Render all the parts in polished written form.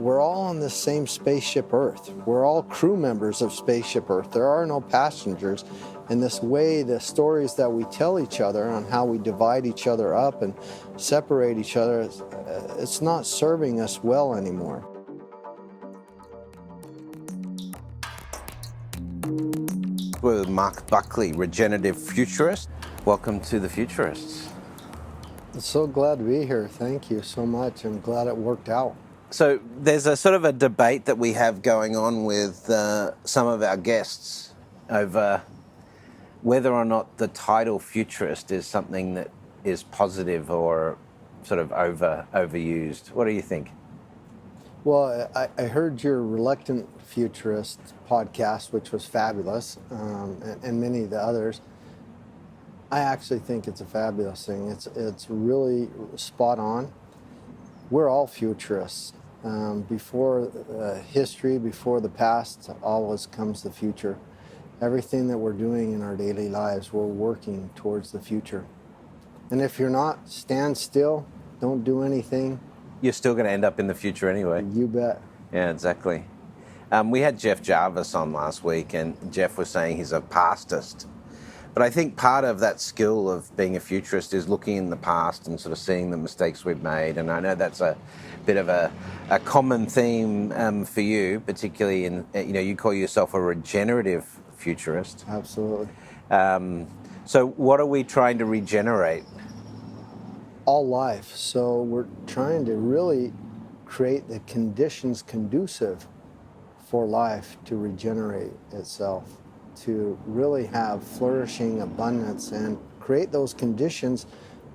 we're all on the same spaceship Earth. We're all crew members of spaceship Earth. There are no passengers. And this way, the stories that we tell each other on how we divide each other up and separate each other, it's not serving us well anymore. We're with Marc Buckley, Regenerative Futurist. Welcome to the Futurists. I'm so glad to be here. Thank you so much. I'm glad it worked out. So there's a sort of a debate that we have going on with some of our guests over whether or not the title futurist is something that is positive or sort of overused. What do you think? Well, I heard your Reluctant Futurist podcast, which was fabulous, and many of the others. I actually think it's a fabulous thing. It's really spot on. We're all futurists. Before history, before the past, always comes the future. Everything that we're doing in our daily lives, we're working towards the future. And if you're not, stand still, don't do anything. You're still going to end up in the future anyway. You bet. Yeah, exactly. We had Jeff Jarvis on last week, and Jeff was saying he's a pastist. But I think part of that skill of being a futurist is looking in the past and sort of seeing the mistakes we've made. And I know that's a bit of a common theme for you, particularly in, you call yourself a regenerative futurist. Absolutely. So what are we trying to regenerate? All life. So we're trying to really create the conditions conducive for life to regenerate itself, to really have flourishing abundance and create those conditions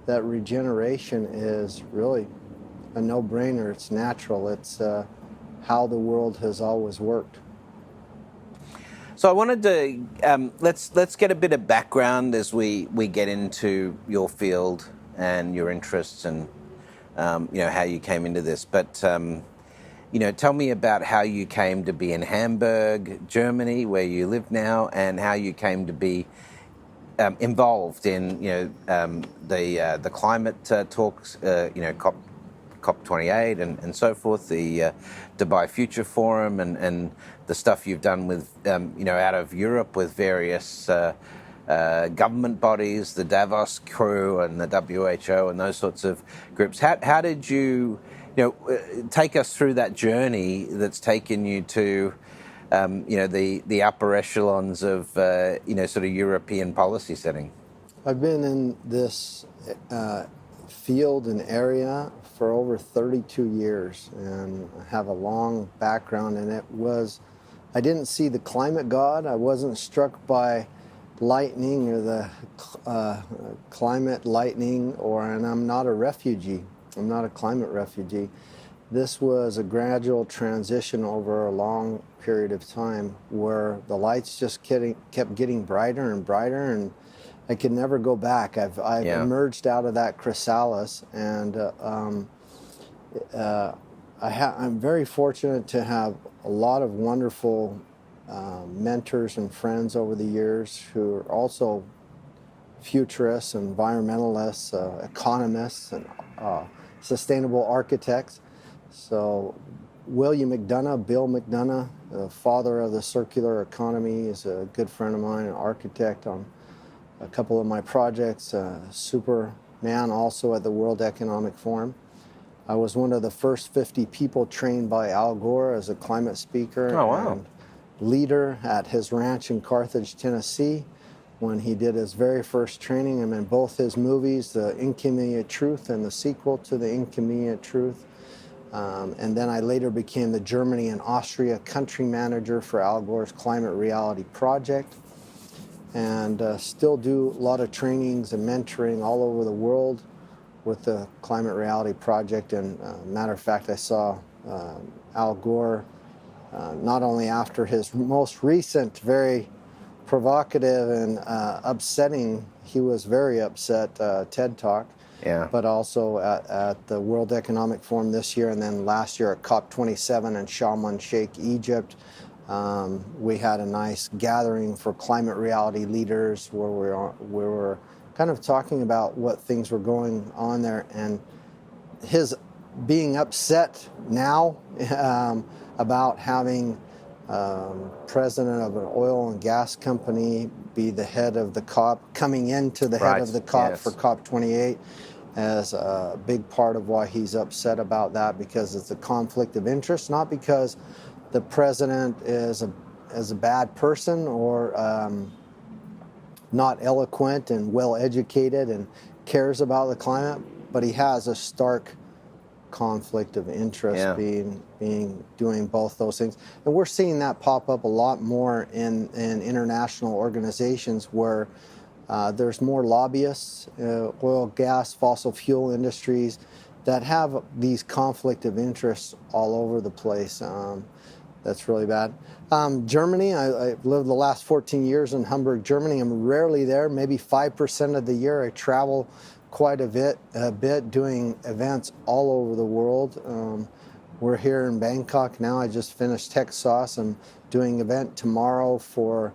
that regeneration is really a no-brainer. It's natural. It's how the world has always worked. So I wanted to, let's get a bit of background as we get into your field and your interests and, how you came into this. But, tell me about how you came to be in Hamburg, Germany, where you live now, and how you came to be involved in, the climate talks, COP28 and so forth, the Dubai Future Forum and the stuff you've done with, out of Europe with various government bodies, the Davos crew and the WHO and those sorts of groups. How did you, take us through that journey that's taken you to, the upper echelons of, sort of European policy setting? I've been in this field and area for over 32 years and have a long background in it. I didn't see the climate god. I wasn't struck by lightning or the climate lightning, and I'm not a refugee. I'm not a climate refugee. This was a gradual transition over a long period of time where the lights just kept getting brighter and brighter, and I could never go back. I've emerged out of that chrysalis, and I'm very fortunate to have a lot of wonderful mentors and friends over the years who are also futurists, environmentalists, economists, and sustainable architects. So Bill McDonough, the father of the circular economy, is a good friend of mine, an architect on a couple of my projects, Superman also at the World Economic Forum. I was one of the first 50 people trained by Al Gore as a climate speaker. Oh, wow. And leader at his ranch in Carthage, Tennessee, when he did his very first training. I'm in both his movies, The Inconvenient Truth and the sequel to The Inconvenient Truth. And then I later became the Germany and Austria country manager for Al Gore's Climate Reality Project, and still do a lot of trainings and mentoring all over the world with the Climate Reality Project. And matter of fact, I saw Al Gore not only after his most recent, very provocative and upsetting, he was very upset, TED Talk, but also at the World Economic Forum this year, and then last year at COP27 in Sharm el-Sheikh, Egypt. We had a nice gathering for climate reality leaders where we were kind of talking about what things were going on there. And his being upset now about having president of an oil and gas company be the head of the COP, coming into the head of the COP for COP 28 as a big part of why he's upset about that, because it's a conflict of interest, not because the president is a bad person or not eloquent and well educated and cares about the climate, but he has a stark conflict of interest doing both those things. And we're seeing that pop up a lot more in international organizations where there's more lobbyists, oil, gas, fossil fuel industries that have these conflict of interests all over the place. That's really bad. Germany, I've lived the last 14 years in Hamburg, Germany. I'm rarely there, maybe 5% of the year. I travel quite a bit doing events all over the world. We're here in Bangkok now. I just finished Texas. I'm doing an event tomorrow for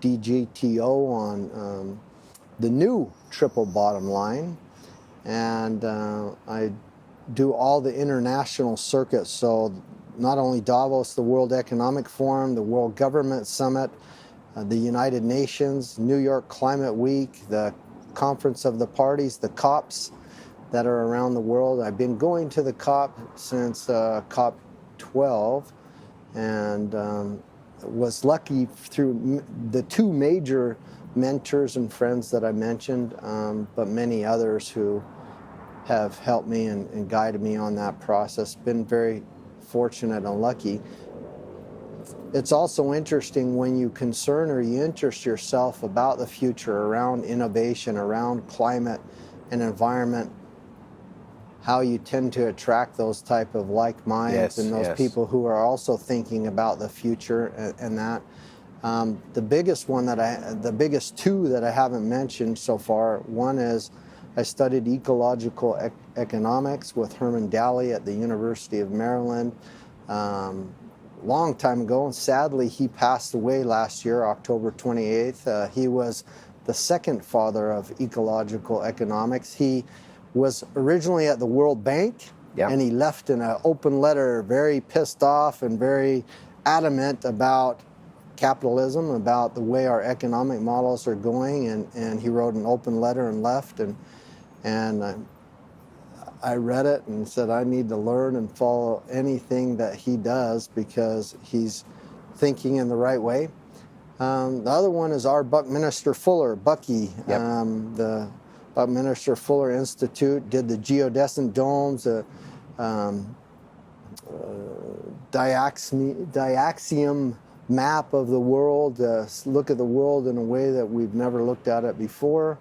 DGTO on the new triple bottom line. And I do all the international circuits. So not only Davos, the World Economic Forum, the World Government Summit, the United Nations, New York Climate Week, the Conference of the Parties, the COPs that are around the world. I've been going to the COP since COP 12 and was lucky through the two major mentors and friends that I mentioned, but many others who have helped me and guided me on that process. Been very fortunate and lucky. It's also interesting when you concern or you interest yourself about the future, around innovation, around climate and environment, how you tend to attract those type of like minds and those people who are also thinking about the future and that. The biggest two that I haven't mentioned so far, one is I studied ecological economics with Herman Daly at the University of Maryland. Long time ago, and sadly he passed away last year, October 28th. He was the second father of ecological economics. He was originally at the World Bank, and he left in an open letter, very pissed off and very adamant about capitalism, about the way our economic models are going, and he wrote an open letter and left, and I read it and said I need to learn and follow anything that he does because he's thinking in the right way. The other one is our Buckminster Fuller, Bucky. The Buckminster Fuller Institute did the geodesic domes, diaxiom map of the world, look at the world in a way that we've never looked at it before.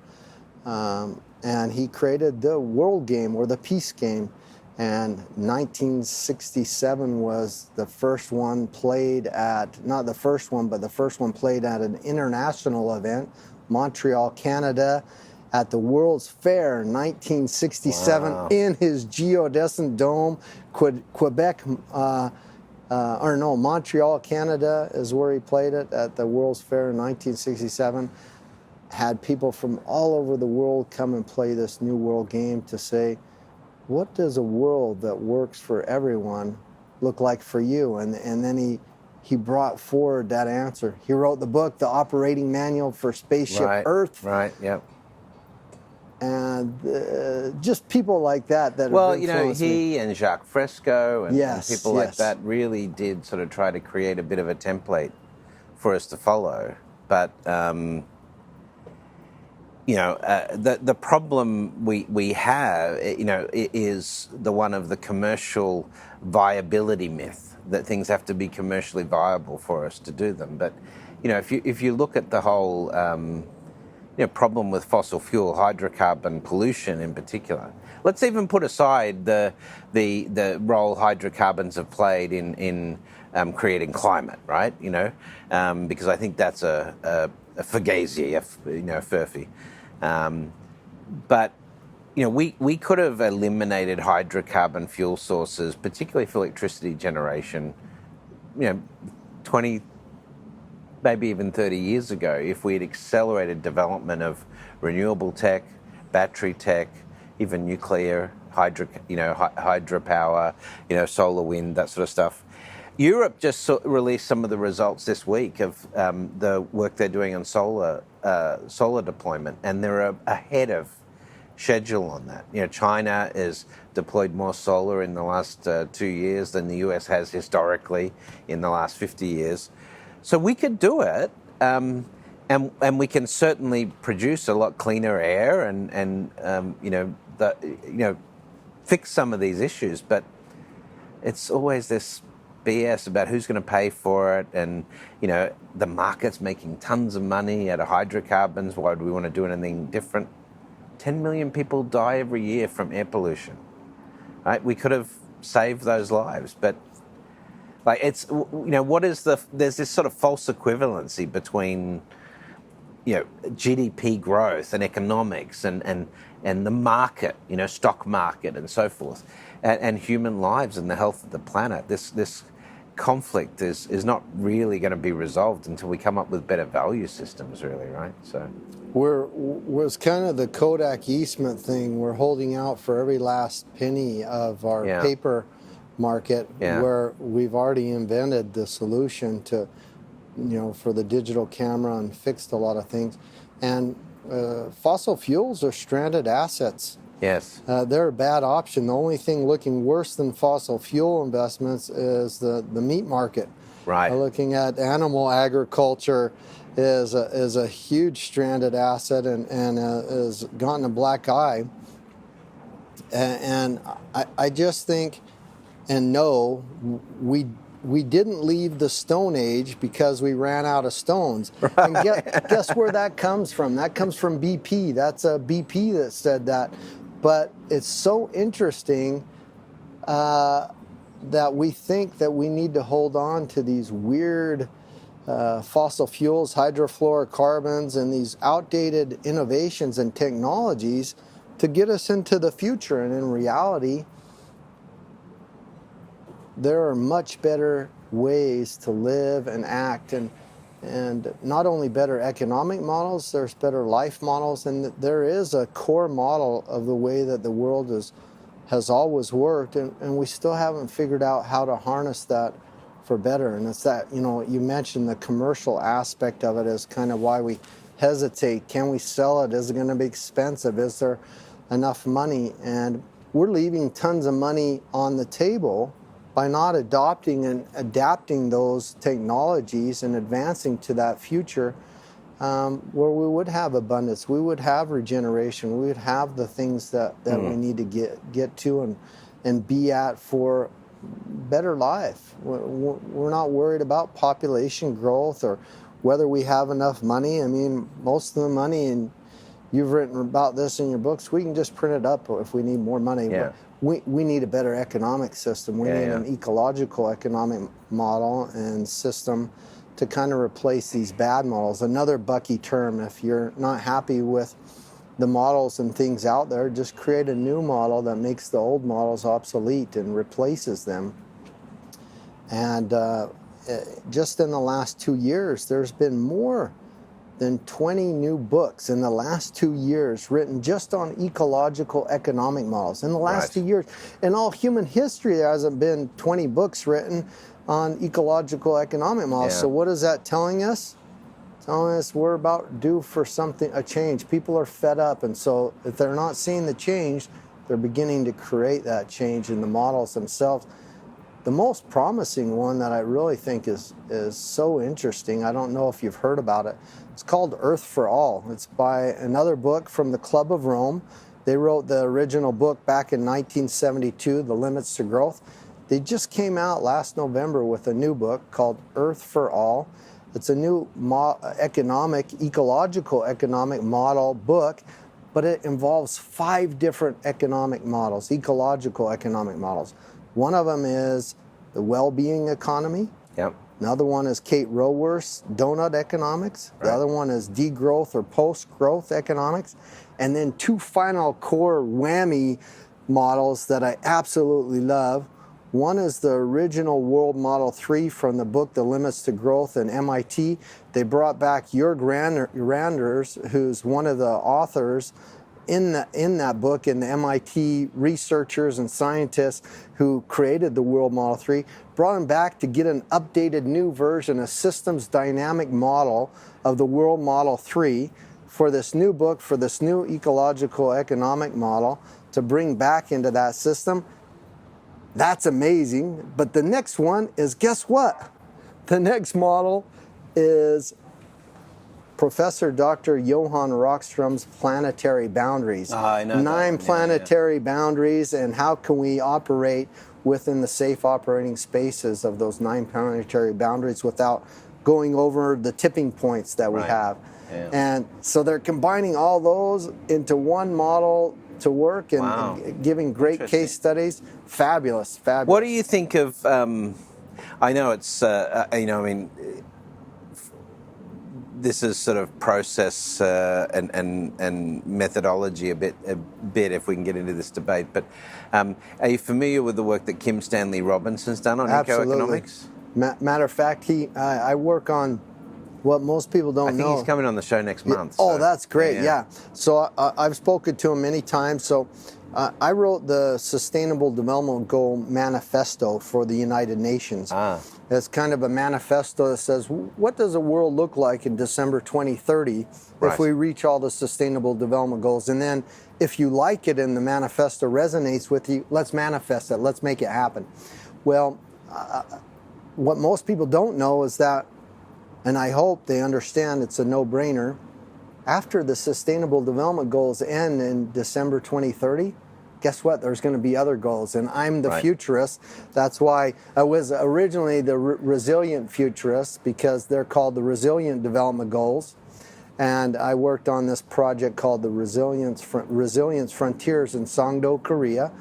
And he created the world game or the peace game. And 1967 was the first one played at, not the first one, but the first one played at an international event, Montreal, Canada, at the World's Fair, 1967, in his geodesic dome. Montreal, Canada is where he played it at the World's Fair in 1967. Had people from all over the world come and play this new world game to say, what does a world that works for everyone look like for you? And then he brought forward that answer. He wrote the book, The Operating Manual for Spaceship Earth. And just people like that he and Jacques Fresco and people like that really did sort of try to create a bit of a template for us to follow. But the problem we have, is the one of the commercial viability myth, that things have to be commercially viable for us to do them. But, if you look at the whole problem with fossil fuel, hydrocarbon pollution in particular, let's even put aside the role hydrocarbons have played in creating climate, right? Because I think that's a fugazi, furphy. But we could have eliminated hydrocarbon fuel sources, particularly for electricity generation, 20, maybe even 30 years ago, if we had accelerated development of renewable tech, battery tech, even nuclear hydropower, solar, wind, that sort of stuff. Europe just released some of the results this week of the work they're doing on solar deployment, and they're ahead of schedule on that. China has deployed more solar in the last 2 years than the US has historically in the last 50 years. So we could do it, and we can certainly produce a lot cleaner air and fix some of these issues. But it's always this BS about who's going to pay for it, and the market's making tons of money out of hydrocarbons. Why do we want to do anything different? 10 million people die every year from air pollution. Right? We could have saved those lives, but there's this sort of false equivalency between GDP growth and economics and the market, stock market and so forth, and human lives and the health of the planet. This conflict is not really going to be resolved until we come up with better value systems, really, right? So was kind of the Kodak Eastman thing. We're holding out for every last penny of our paper market, where we've already invented the solution to, for the digital camera and fixed a lot of things. And fossil fuels are stranded assets. Yes. They're a bad option. The only thing looking worse than fossil fuel investments is the meat market. Right. Looking at animal agriculture is a huge stranded asset and has gotten a black eye. And I just think and know we didn't leave the Stone Age because we ran out of stones. Right. And guess where that comes from? That comes from BP. That's a BP that said that. But it's so interesting that we think that we need to hold on to these weird fossil fuels, hydrofluorocarbons, and these outdated innovations and technologies to get us into the future. And in reality, there are much better ways to live and act, and not only better economic models, there's better life models, and there is a core model of the way that the world has always worked, and we still haven't figured out how to harness that for better. And it's that, you mentioned the commercial aspect of it is kind of why we hesitate. Can we sell it? Is it going to be expensive? Is there enough money? And we're leaving tons of money on the table by not adopting and adapting those technologies and advancing to that future where we would have abundance, we would have regeneration, we would have the things that we need to get to and be at for better life. We're not worried about population growth or whether we have enough money. I mean, most of the money, and you've written about this in your books, we can just print it up if we need more money. Yeah. We need a better economic system. We need an ecological economic model and system to kind of replace these bad models. Another Bucky term, if you're not happy with the models and things out there, just create a new model that makes the old models obsolete and replaces them. And just in the last 2 years, there's been more than 20 new books in the last 2 years written just on ecological economic models. In the last 2 years. In all human history, there hasn't been 20 books written on ecological economic models. So what is that telling us? Telling us we're about due for a change. People are fed up, and so if they're not seeing the change, they're beginning to create that change in the models themselves. The most promising one that I really think is so interesting, I don't know if you've heard about it, it's called Earth for All. It's by another book from the Club of Rome. They wrote the original book back in 1972, The Limits to Growth. They just came out last November with a new book called Earth for All. It's a new ecological economic model book, but it involves 5 different economic models, ecological economic models. One of them is the well-being economy. Yep. Another one is Kate Raworth's donut economics. The other one is degrowth or post-growth economics. And then 2 final core whammy models that I absolutely love. One is the original World Model 3 from the book The Limits to Growth in MIT. They brought back Jörg Randers, who's one of the authors in that book, and the MIT researchers and scientists who created the World Model 3 brought him back to get an updated new version, a systems dynamic model of the World Model 3 for this new book, for this new ecological economic model to bring back into that system. That's amazing. But the next one is, guess what? The next model is Professor Dr. Johan Rockström's planetary boundaries. I know 9 planetary boundaries, and how can we operate within the safe operating spaces of those 9 planetary boundaries without going over the tipping points that we have. Yeah. And so they're combining all those into one model to work, and, and giving great case studies. Fabulous. What do you think of, I know it's, this is sort of process and methodology a bit if we can get into this debate, but are you familiar with the work that Kim Stanley Robinson's done on ecoeconomics? Matter of fact, I work on what most people don't know. I think he's coming on the show next month. Oh, so. That's great, yeah. So I've spoken to him many times. So I wrote the Sustainable Development Goal Manifesto for the United Nations. It's kind of a manifesto that says, what does a world look like in December 2030 if we reach all the Sustainable Development Goals? And then if you like it and the manifesto resonates with you, let's manifest it, let's make it happen. Well, what most people don't know is that, and I hope they understand it's a no-brainer, after the Sustainable Development Goals end in December 2030, guess what? There's going to be other goals, and I'm the futurist. That's why I was originally the resilient futurist, because they're called the Resilient Development Goals. And I worked on this project called the Resilience Frontiers in Songdo, Korea,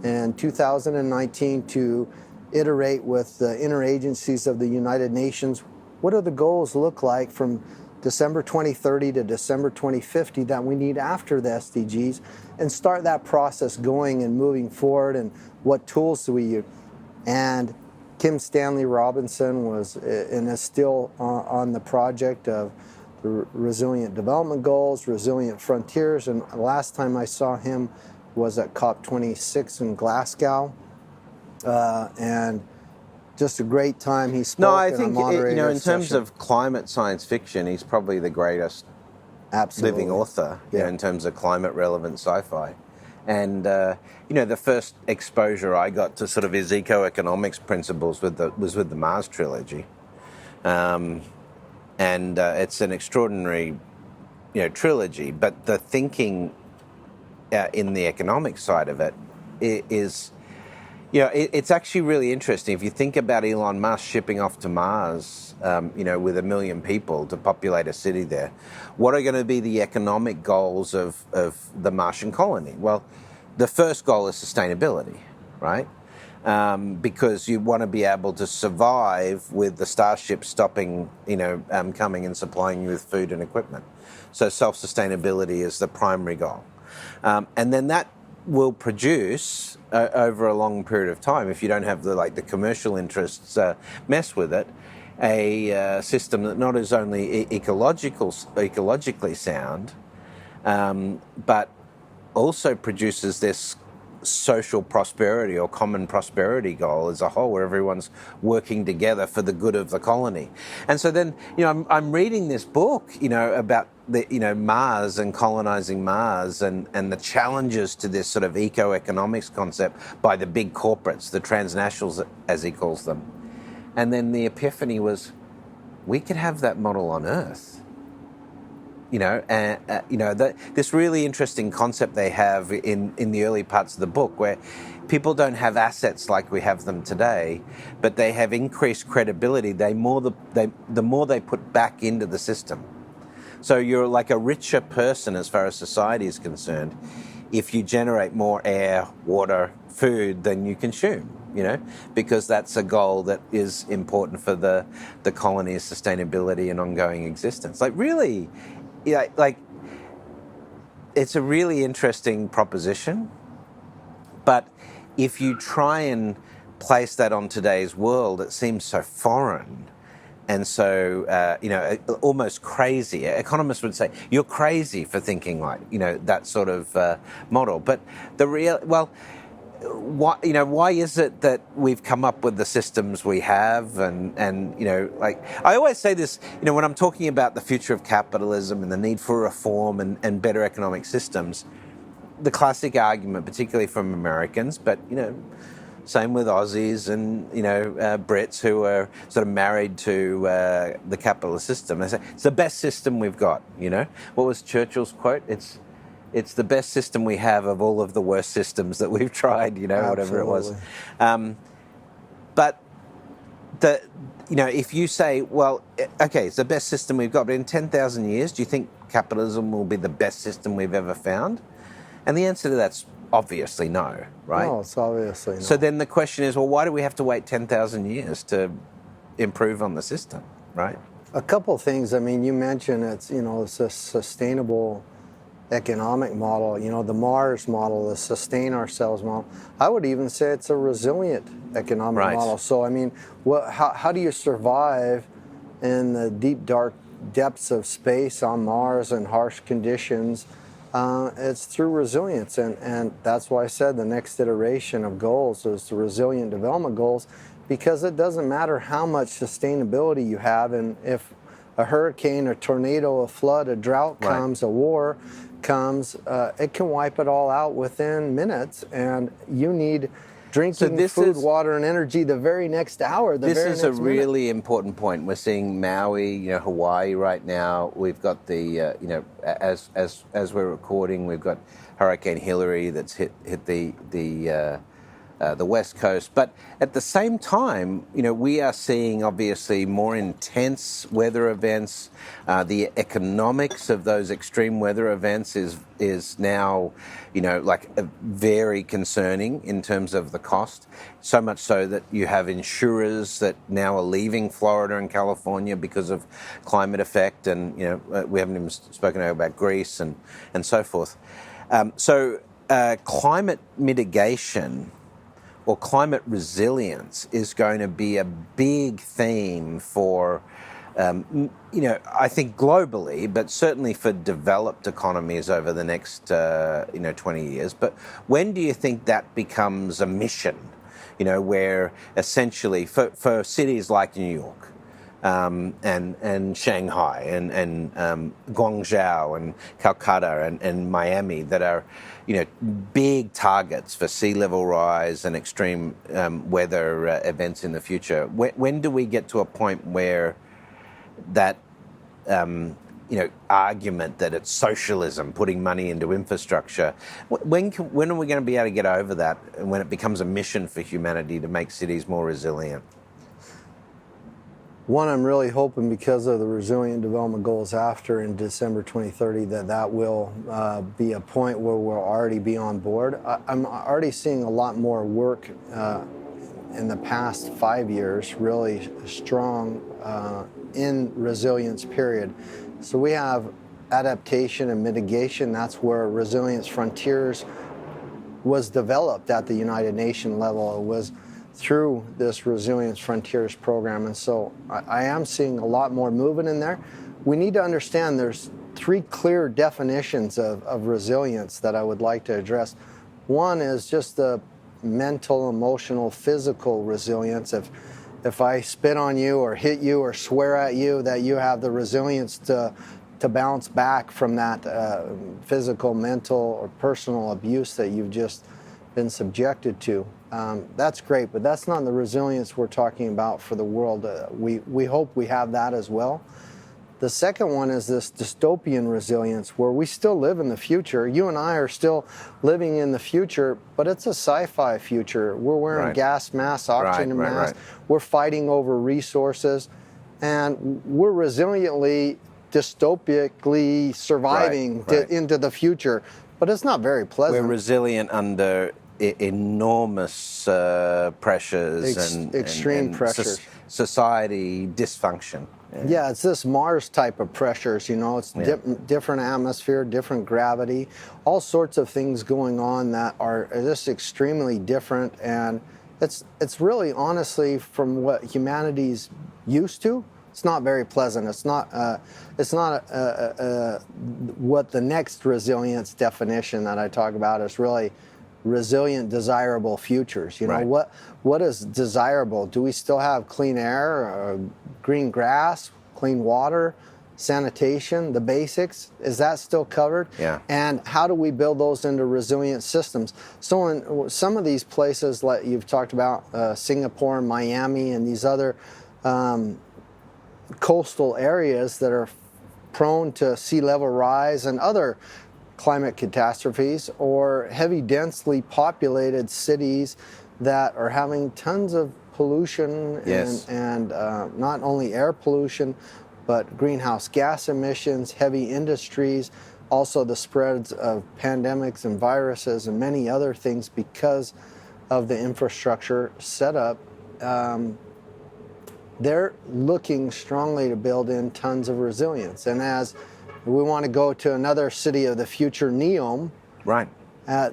in 2019 to iterate with the interagencies of the United Nations. What do the goals look like from December 2030 to December 2050 that we need after the SDGs, and start that process going and moving forward, and what tools do we use? And Kim Stanley Robinson was and is still on the project of the Resilient Development Goals, Resilient Frontiers, and last time I saw him was at COP26 in Glasgow, and just a great time. He spoke. No, I think in terms of climate science fiction, he's probably the greatest living author. In terms of climate relevant sci-fi, and the first exposure I got to sort of his ecoeconomics principles was with the Mars trilogy, and it's an extraordinary trilogy. But the thinking in the economic side of it is. It's actually really interesting. If you think about Elon Musk shipping off to Mars, with 1 million people to populate a city there, what are going to be the economic goals of the Martian colony? Well, the first goal is sustainability, right? Because you want to be able to survive with the Starship stopping, coming and supplying you with food and equipment. So self-sustainability is the primary goal. And then that will produce over a long period of time, if you don't have the commercial interests mess with it, a system that not is only ecologically sound, but also produces this social prosperity or common prosperity goal as a whole, where everyone's working together for the good of the colony. And so then, I'm reading this book, about the, Mars and colonizing Mars and the challenges to this sort of ecoeconomics concept by the big corporates, the transnationals, as he calls them. And then the epiphany was, we could have that model on Earth. This really interesting concept they have in the early parts of the book, where people don't have assets like we have them today, but they have increased credibility. The more they put back into the system. So you're like a richer person as far as society is concerned if you generate more air, water, food than you consume, because that's a goal that is important for the colony's sustainability and ongoing existence. It's a really interesting proposition, but if you try and place that on today's world, it seems so foreign And so, almost crazy. Economists would say, you're crazy for thinking like, that sort of model. But why is it that we've come up with the systems we have? And I always say this, when I'm talking about the future of capitalism and the need for reform and better economic systems, the classic argument, particularly from Americans, but, same with Aussies and, Brits who are sort of married to the capitalist system. They say, it's the best system we've got, What was Churchill's quote? It's the best system we have of all of the worst systems that we've tried, whatever it was. But if you say, well, okay, it's the best system we've got, but in 10,000 years, do you think capitalism will be the best system we've ever found? And the answer to that's obviously no, right? No, it's obviously no. So then the question is, well, why do we have to wait 10,000 years to improve on the system, right? A couple of things. I mean, you mentioned it's a sustainable economic model, the Mars model, the sustain ourselves model. I would even say it's a resilient economic model. So, I mean, how do you survive in the deep, dark depths of space on Mars and harsh conditions? It's through resilience, and that's why I said the next iteration of goals is the resilient development goals, because it doesn't matter how much sustainability you have, and if a hurricane, a tornado, a flood, a drought comes, a war comes, it can wipe it all out within minutes, and you need drinking food, water, and energy the very next hour. This is a really important point. We're seeing Maui, Hawaii right now. We've got the, as we're recording, we've got Hurricane Hillary that's hit the West Coast. But at the same time, we are seeing obviously more intense weather events. The economics of those extreme weather events is now, very concerning in terms of the cost. So much so that you have insurers that now are leaving Florida and California because of climate effect. And, we haven't even spoken about Greece and so forth. So climate mitigation or climate resilience is going to be a big theme for, I think globally, but certainly for developed economies over the next, 20 years. But when do you think that becomes a mission, where essentially for cities like New York, and Shanghai and Guangzhou and Calcutta and Miami that are, big targets for sea level rise and extreme weather events in the future. When do we get to a point where that argument that it's socialism, putting money into infrastructure, when are we going to be able to get over that, and when it becomes a mission for humanity to make cities more resilient? One, I'm really hoping because of the Resilient Development Goals after in December 2030 that will be a point where we'll already be on board. I'm already seeing a lot more work in the past 5 years, really strong in resilience period. So we have adaptation and mitigation. That's where Resilience Frontiers was developed at the United Nations level. It was through this Resilience Frontiers program. And so I am seeing a lot more movement in there. We need to understand there's 3 clear definitions of resilience that I would like to address. One is just the mental, emotional, physical resilience. If I spit on you or hit you or swear at you, that you have the resilience to bounce back from that physical, mental, or personal abuse that you've just been subjected to. That's great, but that's not the resilience we're talking about for the world. We hope we have that as well. The second one is this dystopian resilience, where we still live in the future. You and I are still living in the future, but it's a sci-fi future. We're wearing gas masks, oxygen masks. We're fighting over resources, and we're resiliently, dystopically surviving into the future. But it's not very pleasant. We're resilient under enormous pressures and extreme pressures. Society dysfunction. Yeah, it's this Mars type of pressures, it's different atmosphere, different gravity, all sorts of things going on that are just extremely different. And it's really, honestly, from what humanity's used to, It's not very pleasant. It's not what the next resilience definition that I talk about is really resilient, desirable futures. You know, Right. what is desirable? Do we still have clean air, green grass, clean water, sanitation, the basics? Is that still covered? Yeah. And how do we build those into resilient systems? So in some of these places, like you've talked about, Singapore and Miami and these other coastal areas that are prone to sea level rise and other climate catastrophes, or heavy, densely populated cities that are having tons of pollution Yes. and not only air pollution, but greenhouse gas emissions, heavy industries, also the spreads of pandemics and viruses and many other things because of the infrastructure setup. They're looking strongly to build in tons of resilience. And as we want to go to another city of the future, Neom, Right.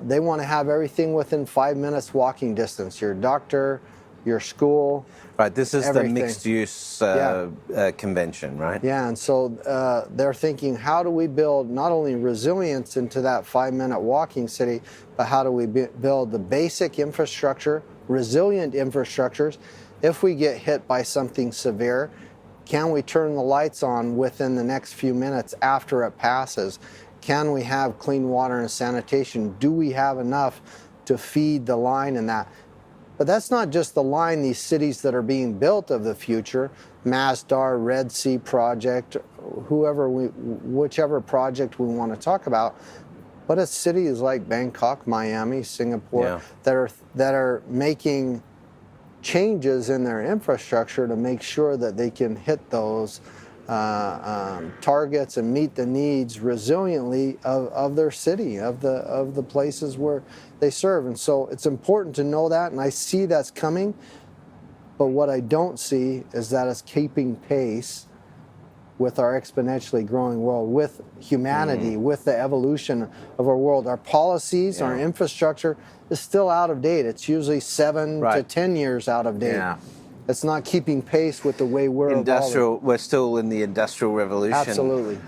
they want to have everything within 5 minutes walking distance. Your doctor, your school. Right. This is everything. the mixed use convention, right? Yeah, and so they're thinking, how do we build not only resilience into that 5-minute walking city, but how do we build the basic infrastructure, resilient infrastructures? If we get hit by something severe, can we turn the lights on within the next few minutes after it passes? Can we have clean water and sanitation? Do we have enough to feed the line in that? But that's not just the line, these cities that are being built of the future, Masdar, Red Sea project, whichever project we want to talk about, but it's cities like Bangkok, Miami, Singapore, Yeah. that are making changes in their infrastructure to make sure that they can hit those targets and meet the needs resiliently of their city, of the places where they serve. And so it's important to know that, and I see that's coming, but what I don't see is that it's keeping pace with our exponentially growing world, with humanity, with the evolution of our world. Our policies, our infrastructure is still out of date. It's usually 7 to 10 years out of date. Yeah. It's not keeping pace with the way we're evolving. We're still in the industrial revolution Absolutely.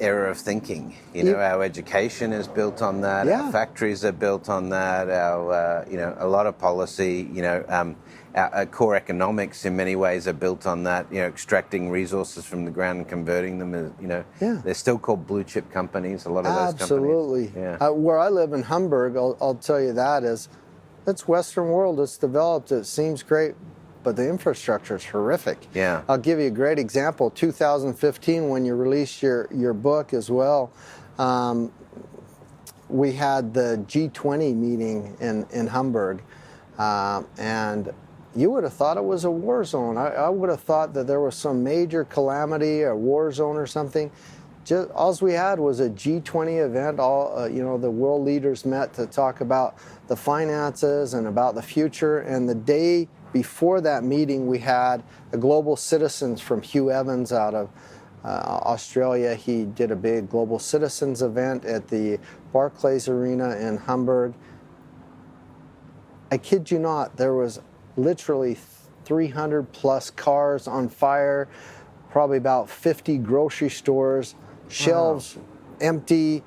Era of thinking. You know, our education is built on that. Yeah. Our factories are built on that. Our a lot of policy. Our core economics in many ways are built on that. Extracting resources from the ground and converting them. They're still called blue chip companies. A lot of those Absolutely. companies. Yeah. Where I live in Hamburg, I'll tell you that is, it's Western world. It's developed. It seems great, but the infrastructure is horrific. Yeah. I'll give you a great example. 2015, when you released your book as well, we had the G20 meeting in Hamburg, and you would have thought it was a war zone. I would have thought that there was some major calamity, a war zone or something. Just all we had was a G20 event. The world leaders met to talk about the finances and about the future. And the day before that meeting, we had a global citizens from Hugh Evans out of Australia. He did a big global citizens event at the Barclays Arena in Hamburg. I kid you not, there was literally 300 plus cars on fire, probably about 50 grocery stores, shelves empty,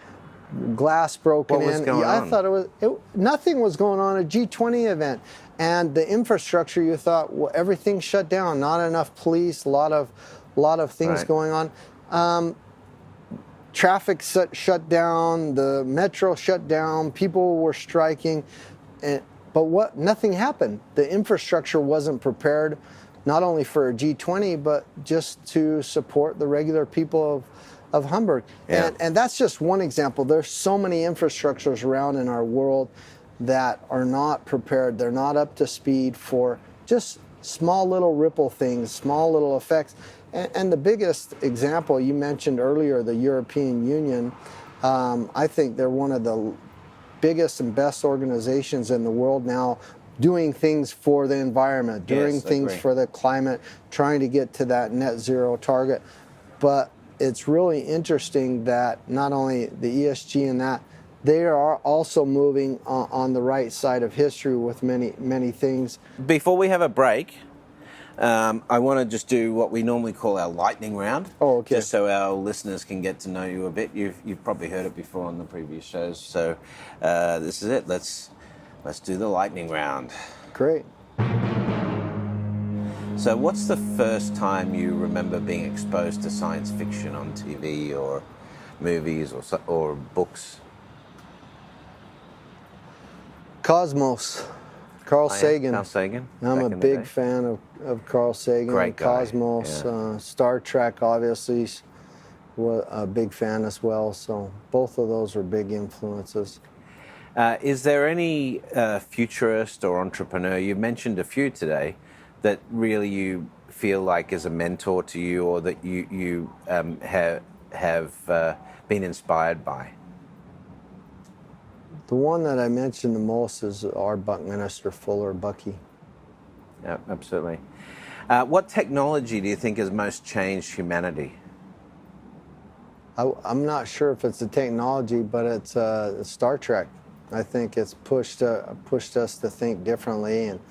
glass broken What was in. going on? I thought nothing was going on at a G20 event. And the infrastructure, you thought, well, everything shut down, not enough police, a lot of things going on. Traffic shut down, the metro shut down, people were striking, but nothing happened. The infrastructure wasn't prepared, not only for a G20, but just to support the regular people of Hamburg. Yeah. And that's just one example. There's so many infrastructures around in our world that are not prepared. They're not up to speed for just small little ripple things, small little effects. And the biggest example, you mentioned earlier, the European Union. I think they're one of the biggest and best organizations in the world now, doing things for the environment, doing things for the climate, trying to get to that net zero target. But it's really interesting that not only the ESG and that, they are also moving on the right side of history with many, many things. Before we have a break, I want to just do what we normally call our lightning round. Oh, okay. Just so our listeners can get to know you a bit. You've probably heard it before on the previous shows. So this is it. Let's do the lightning round. Great. So what's the first time you remember being exposed to science fiction on TV or movies or books? Cosmos. Carl Sagan. Carl Sagan. I'm a big fan of Carl Sagan. Great guy. Cosmos, yeah. Star Trek, obviously, was a big fan as well. So both of those are big influences. Is there any futurist or entrepreneur, you mentioned a few today, that really you feel like is a mentor to you or that you have been inspired by? The one that I mentioned the most is our Buckminster Fuller, Bucky. Yeah, absolutely. What technology do you think has most changed humanity? I'm not sure if it's the technology, but it's Star Trek. I think it's pushed us to think differently and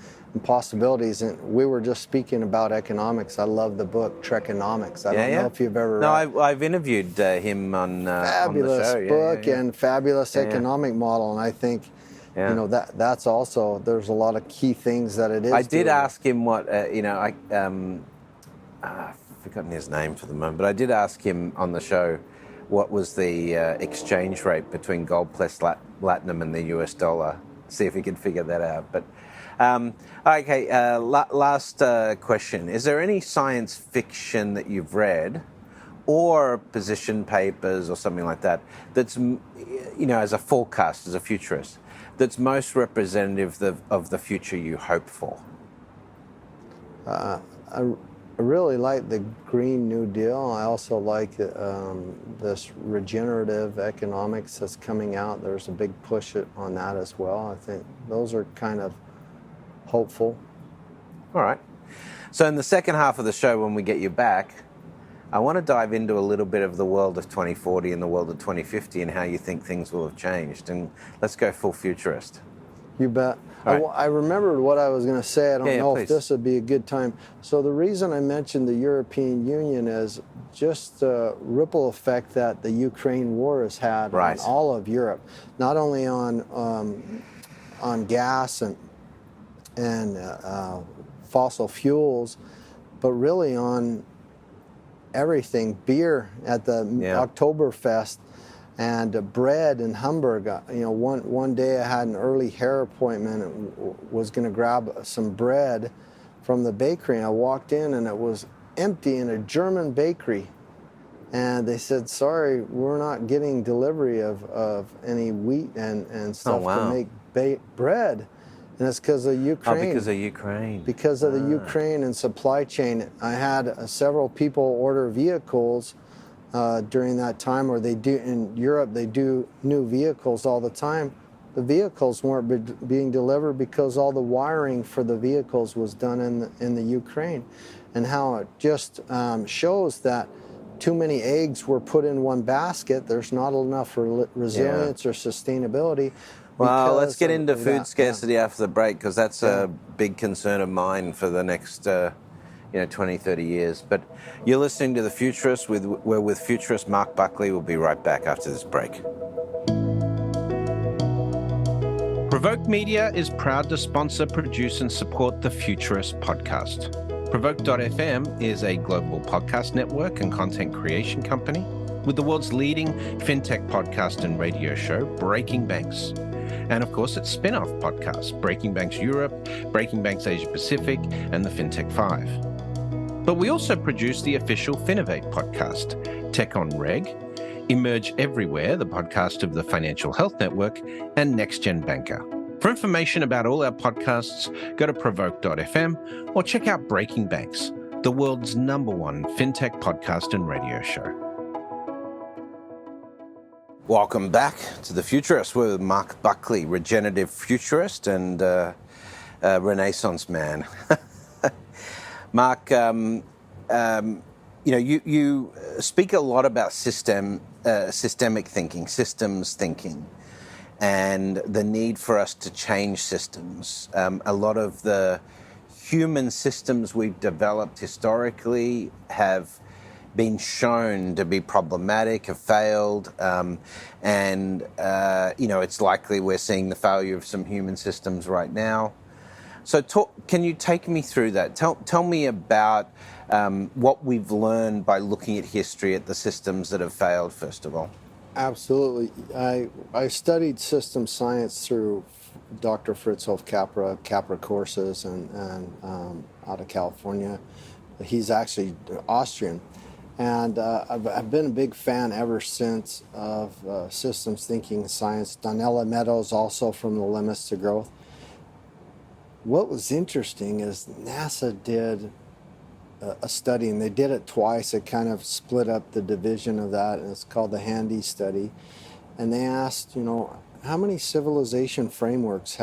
possibilities. And we were just speaking about economics. I love the book Trekonomics. I don't know if you've ever read. No, I've interviewed him on the show. Fabulous book and fabulous economic model. And I think that's also, there's a lot of key things that it is. I did ask him what I've forgotten his name for the moment, but I did ask him on the show what was the exchange rate between gold plus platinum and the US dollar. See if he could figure that out. But okay, last question. Is there any science fiction that you've read or position papers or something like that that's, as a forecast, as a futurist, that's most representative of the future you hope for? I really like the Green New Deal. I also like this regenerative economics that's coming out. There's a big push on that as well. I think those are kind of hopeful. All right. So in the second half of the show, when we get you back, I want to dive into a little bit of the world of 2040 and the world of 2050 and how you think things will have changed. And let's go full futurist. You bet. Right. I remembered what I was going to say. I don't know please. if this would be a good time. So the reason I mentioned the European Union is just the ripple effect that the Ukraine war has had on all of Europe, not only on gas and fossil fuels, but really on everything. Beer at the Oktoberfest. And bread in Hamburg. One day I had an early hair appointment and was going to grab some bread from the bakery. And I walked in and it was empty in a German bakery. And they said, sorry, we're not getting delivery of any wheat and stuff to make bread. And it's because of Ukraine. Oh, because of Ukraine. Because of the Ukraine and supply chain. I had several people order vehicles during that time, or they do in Europe, they do new vehicles all the time. The vehicles weren't being delivered because all the wiring for the vehicles was done in the Ukraine, and how it just shows that too many eggs were put in one basket. There's not enough resilience or sustainability. Well, let's get into food scarcity after the break, because that's a big concern of mine for the next 20, 30 years. But you're listening to The Futurists. We're with futurist Marc Buckley. We'll be right back after this break. Provoke Media is proud to sponsor, produce, and support the Futurist podcast. Provoke.fm is a global podcast network and content creation company with the world's leading fintech podcast and radio show, Breaking Banks. And of course, its spin-off podcasts, Breaking Banks Europe, Breaking Banks Asia Pacific, and the FinTech 5. But we also produce the official Finovate podcast, Tech on Reg, Emerge Everywhere, the podcast of the Financial Health Network, and Next Gen Banker. For information about all our podcasts, go to provoke.fm or check out Breaking Banks, the world's #1 fintech podcast and radio show. Welcome back to The Futurists with Marc Buckley, regenerative futurist and Renaissance man. Marc, you speak a lot about systemic thinking, systems thinking, and the need for us to change systems. A lot of the human systems we've developed historically have been shown to be problematic, have failed, and it's likely we're seeing the failure of some human systems right now. So can you take me through that? Tell me about what we've learned by looking at history at the systems that have failed, first of all. Absolutely. I studied system science through Dr. Fritz Capra courses, and out of California. He's actually Austrian. And I've been a big fan ever since of systems thinking and science. Donella Meadows, also from The Limits to Growth. What was interesting is NASA did a study, and they did it twice. It kind of split up the division of that, and it's called the Handy Study. And they asked, how many civilization frameworks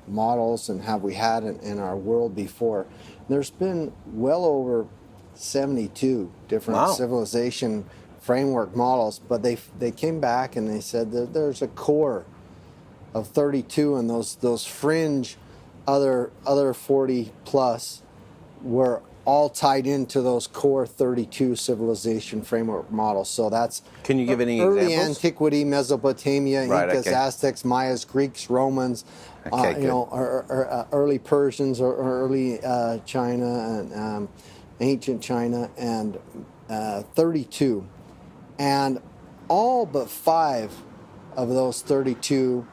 models and have we had in our world before? There's been well over 72 different civilization framework models, but they came back and they said that there's a core of 32, and those fringe other 40 plus were all tied into those core 32 civilization framework models. So that's Can you give any early examples? Antiquity, Mesopotamia, Incas, okay. Aztecs, Mayas, Greeks, Romans, or early Persians, or early China, and ancient China, and 32. And all but 5 of those 32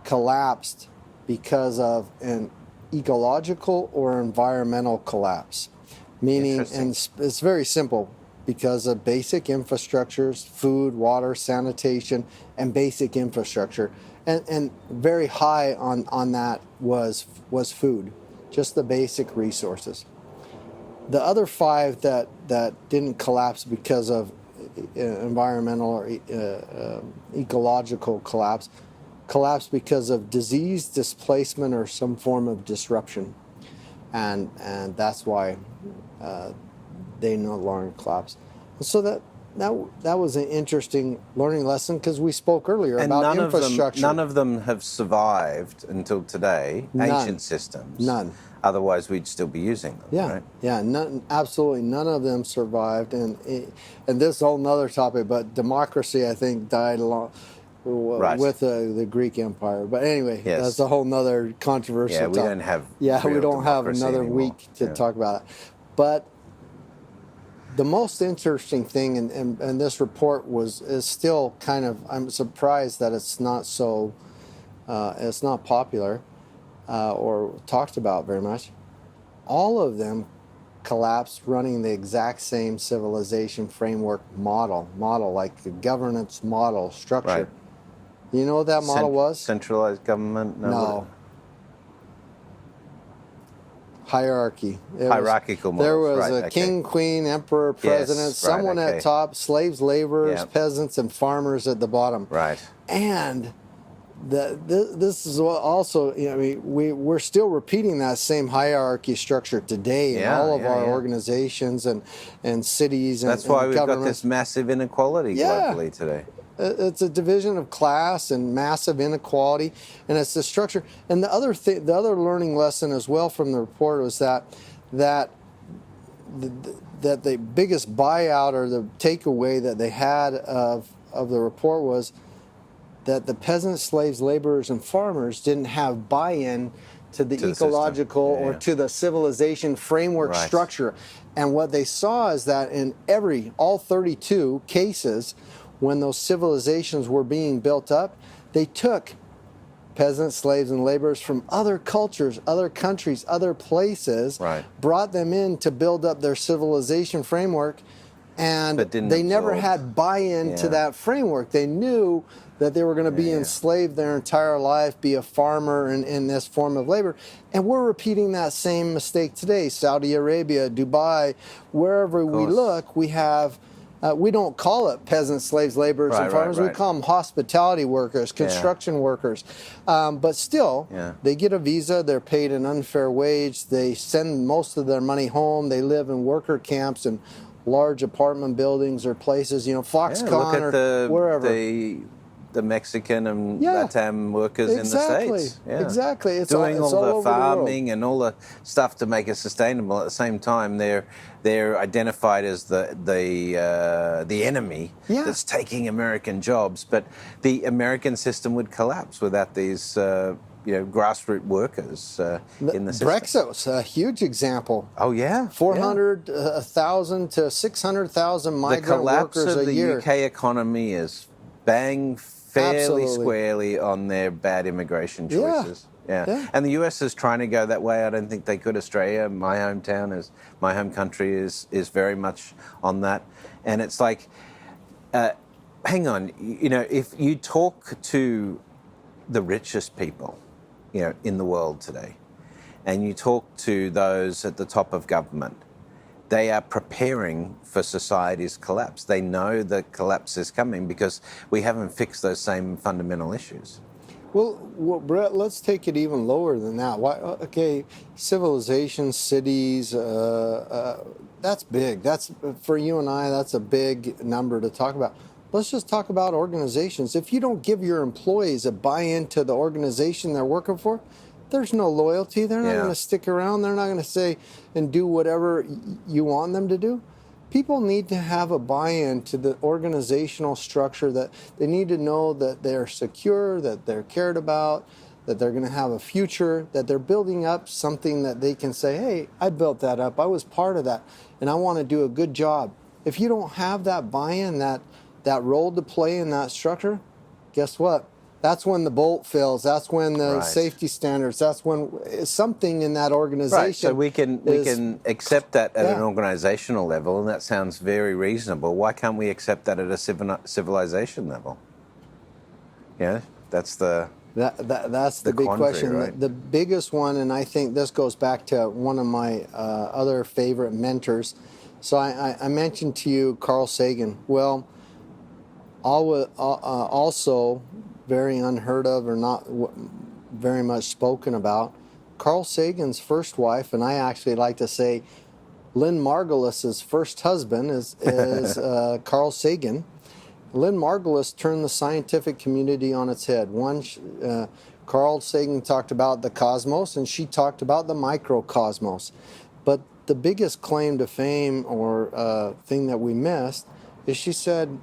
collapsed because of an ecological or environmental collapse. Meaning, and it's very simple, because of basic infrastructures, food, water, sanitation, and basic infrastructure. And very high on that was food, just the basic resources. The other 5 that didn't collapse because of environmental or ecological collapsed because of disease, displacement, or some form of disruption, and that's why they no longer collapse. So that was an interesting learning lesson, because we spoke earlier about infrastructure. None of them have survived until today. Ancient systems. None. Otherwise, we'd still be using them. Yeah, right? Yeah. Absolutely, none of them survived. And this is a whole other topic. But democracy, I think, died along with the Greek Empire. But anyway, that's a whole nother controversial topic. We don't have. We don't have another anymore. week to talk about it. But the most interesting thing, and this report is still kind of, I'm surprised that it's not so, it's not popular or talked about very much. All of them collapsed running the exact same civilization framework model like the governance model structure. Right. You know what that model was? Centralized government? No. Hierarchy. Hierarchical models. There was a king, queen, emperor, president, someone at top, slaves, laborers, peasants, and farmers at the bottom. Right. And this is what also, we're still repeating that same hierarchy structure today in all of our organizations and cities. That's why we've got this massive inequality globally today. It's a division of class and massive inequality, and it's the structure. And the other learning lesson as well from the report was that the biggest buyout, or the takeaway that they had of the report, was that the peasants, slaves, laborers, and farmers didn't have buy-in to the ecological or to the civilization framework structure. And what they saw is that in all 32 cases, when those civilizations were being built up, they took peasants, slaves, and laborers from other cultures, other countries, other places, brought them in to build up their civilization framework, and they never had buy-in to that framework. They knew that they were going to be enslaved their entire life, be a farmer in this form of labor. And we're repeating that same mistake today. Saudi Arabia, Dubai, wherever we look, we have... we don't call it peasants, slaves, laborers, and farmers. We call them hospitality workers, construction workers. But still, they get a visa. They're paid an unfair wage. They send most of their money home. They live in worker camps and large apartment buildings or places, Foxconn or wherever. the Mexican and Yeah. Latam workers Exactly. in the States. Yeah. Exactly. It's doing all all the over farming and all the stuff to make it sustainable. At the same time, they're identified as the enemy Yeah. that's taking American jobs. But the American system would collapse without these grassroots workers in the system. Brexit's a huge example. Oh yeah, 400,000 to 600,000 migrant workers a year. The UK economy is bang fairly Absolutely. squarely on their bad immigration choices. Yeah. And the US is trying to go that way. I don't think they could. Australia, my home country, is very much on that. And it's like, hang on, if you talk to the richest people, in the world today, and you talk to those at the top of government, they are preparing for society's collapse. They know the collapse is coming because we haven't fixed those same fundamental issues. Well, Brett, let's take it even lower than that. Okay, civilization, cities, that's big. That's, for you and I, that's a big number to talk about. Let's just talk about organizations. If you don't give your employees a buy-in to the organization they're working for, there's no loyalty. They're not going to stick around. They're not going to say and do whatever you want them to do. People need to have a buy-in to the organizational structure, that they need to know that they're secure, that they're cared about, that they're going to have a future, that they're building up something that they can say, hey, I built that up. I was part of that, and I want to do a good job. If you don't have that buy-in, that role to play in that structure, guess what? That's when the bolt fails. That's when the safety standards. That's when something in that organization. Right. So we can accept that at an organizational level, and that sounds very reasonable. Why can't we accept that at a civilization level? Yeah, that's the big question. Right? The biggest one, and I think this goes back to one of my other favorite mentors. So I mentioned to you Carl Sagan. Well, also very unheard of, or not very much spoken about, Carl Sagan's first wife, and I actually like to say Lynn Margulis's first husband is Carl Sagan. Lynn Margulis turned the scientific community on its head. Carl Sagan talked about the cosmos, and she talked about the microcosmos. But the biggest claim to fame, or thing that we missed, is she said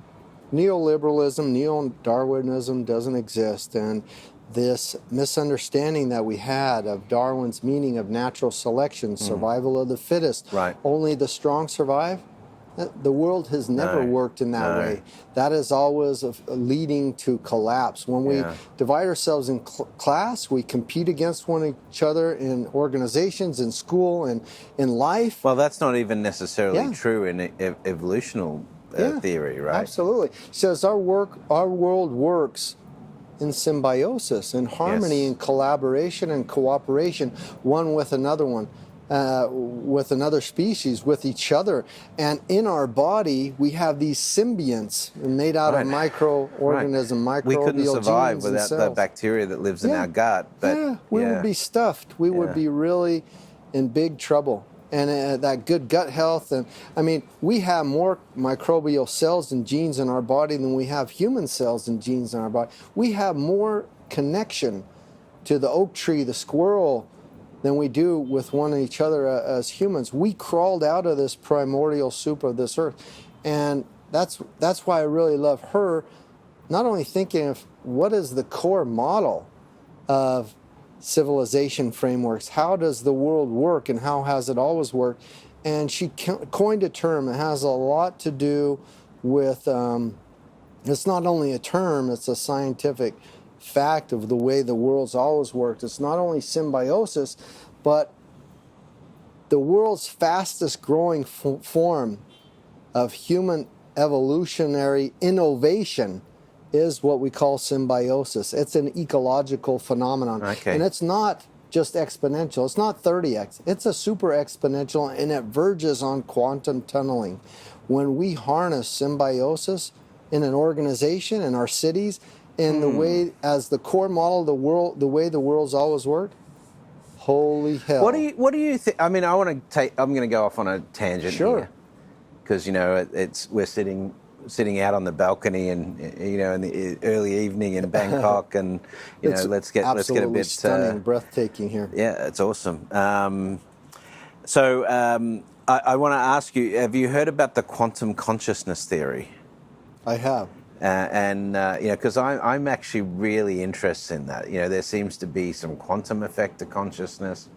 neoliberalism, neo-Darwinism doesn't exist, and this misunderstanding that we had of Darwin's meaning of natural selection, survival of the fittest, only the strong survive. The world has never worked in that way. That is always leading to collapse. When we divide ourselves in class, we compete against each other in organizations, in school, and in life. Well, that's not even necessarily true in evolutional theory, right? Absolutely. Says our world works in symbiosis, in harmony, in collaboration and cooperation, one with another one, with another species, with each other. And in our body, we have these symbionts made out of microorganisms, microbial We couldn't survive genes without and the cells. bacteria that lives in our gut. But we would be stuffed. We would be really in big trouble. And that good gut health, and I mean, we have more microbial cells and genes in our body than we have human cells and genes in our body. We have more connection to the oak tree, the squirrel, than we do with one each other as humans. We crawled out of this primordial soup of this earth, and that's why I really love her. Not only thinking of what is the core model of civilization frameworks, how does the world work, and how has it always worked? And she coined a term. It has a lot to do with, it's not only a term, it's a scientific fact of the way the world's always worked. It's not only symbiosis, but the world's fastest growing form of human evolutionary innovation is what we call symbiosis. It's an ecological phenomenon. And it's not just exponential. It's not 30x. It's a super exponential, and it verges on quantum tunneling. When we harness symbiosis in an organization, in our cities, in the way, as the core model of the world, the way the world's always worked, holy hell. What do you think? I mean, I'm going to go off on a tangent here, because we're sitting sitting out on the balcony and in the early evening in Bangkok, and let's get a bit stunning, breathtaking here. Yeah, it's awesome. I want to ask you: have you heard about the quantum consciousness theory? I have. Because I'm actually really interested in that. There seems to be some quantum effect to consciousness,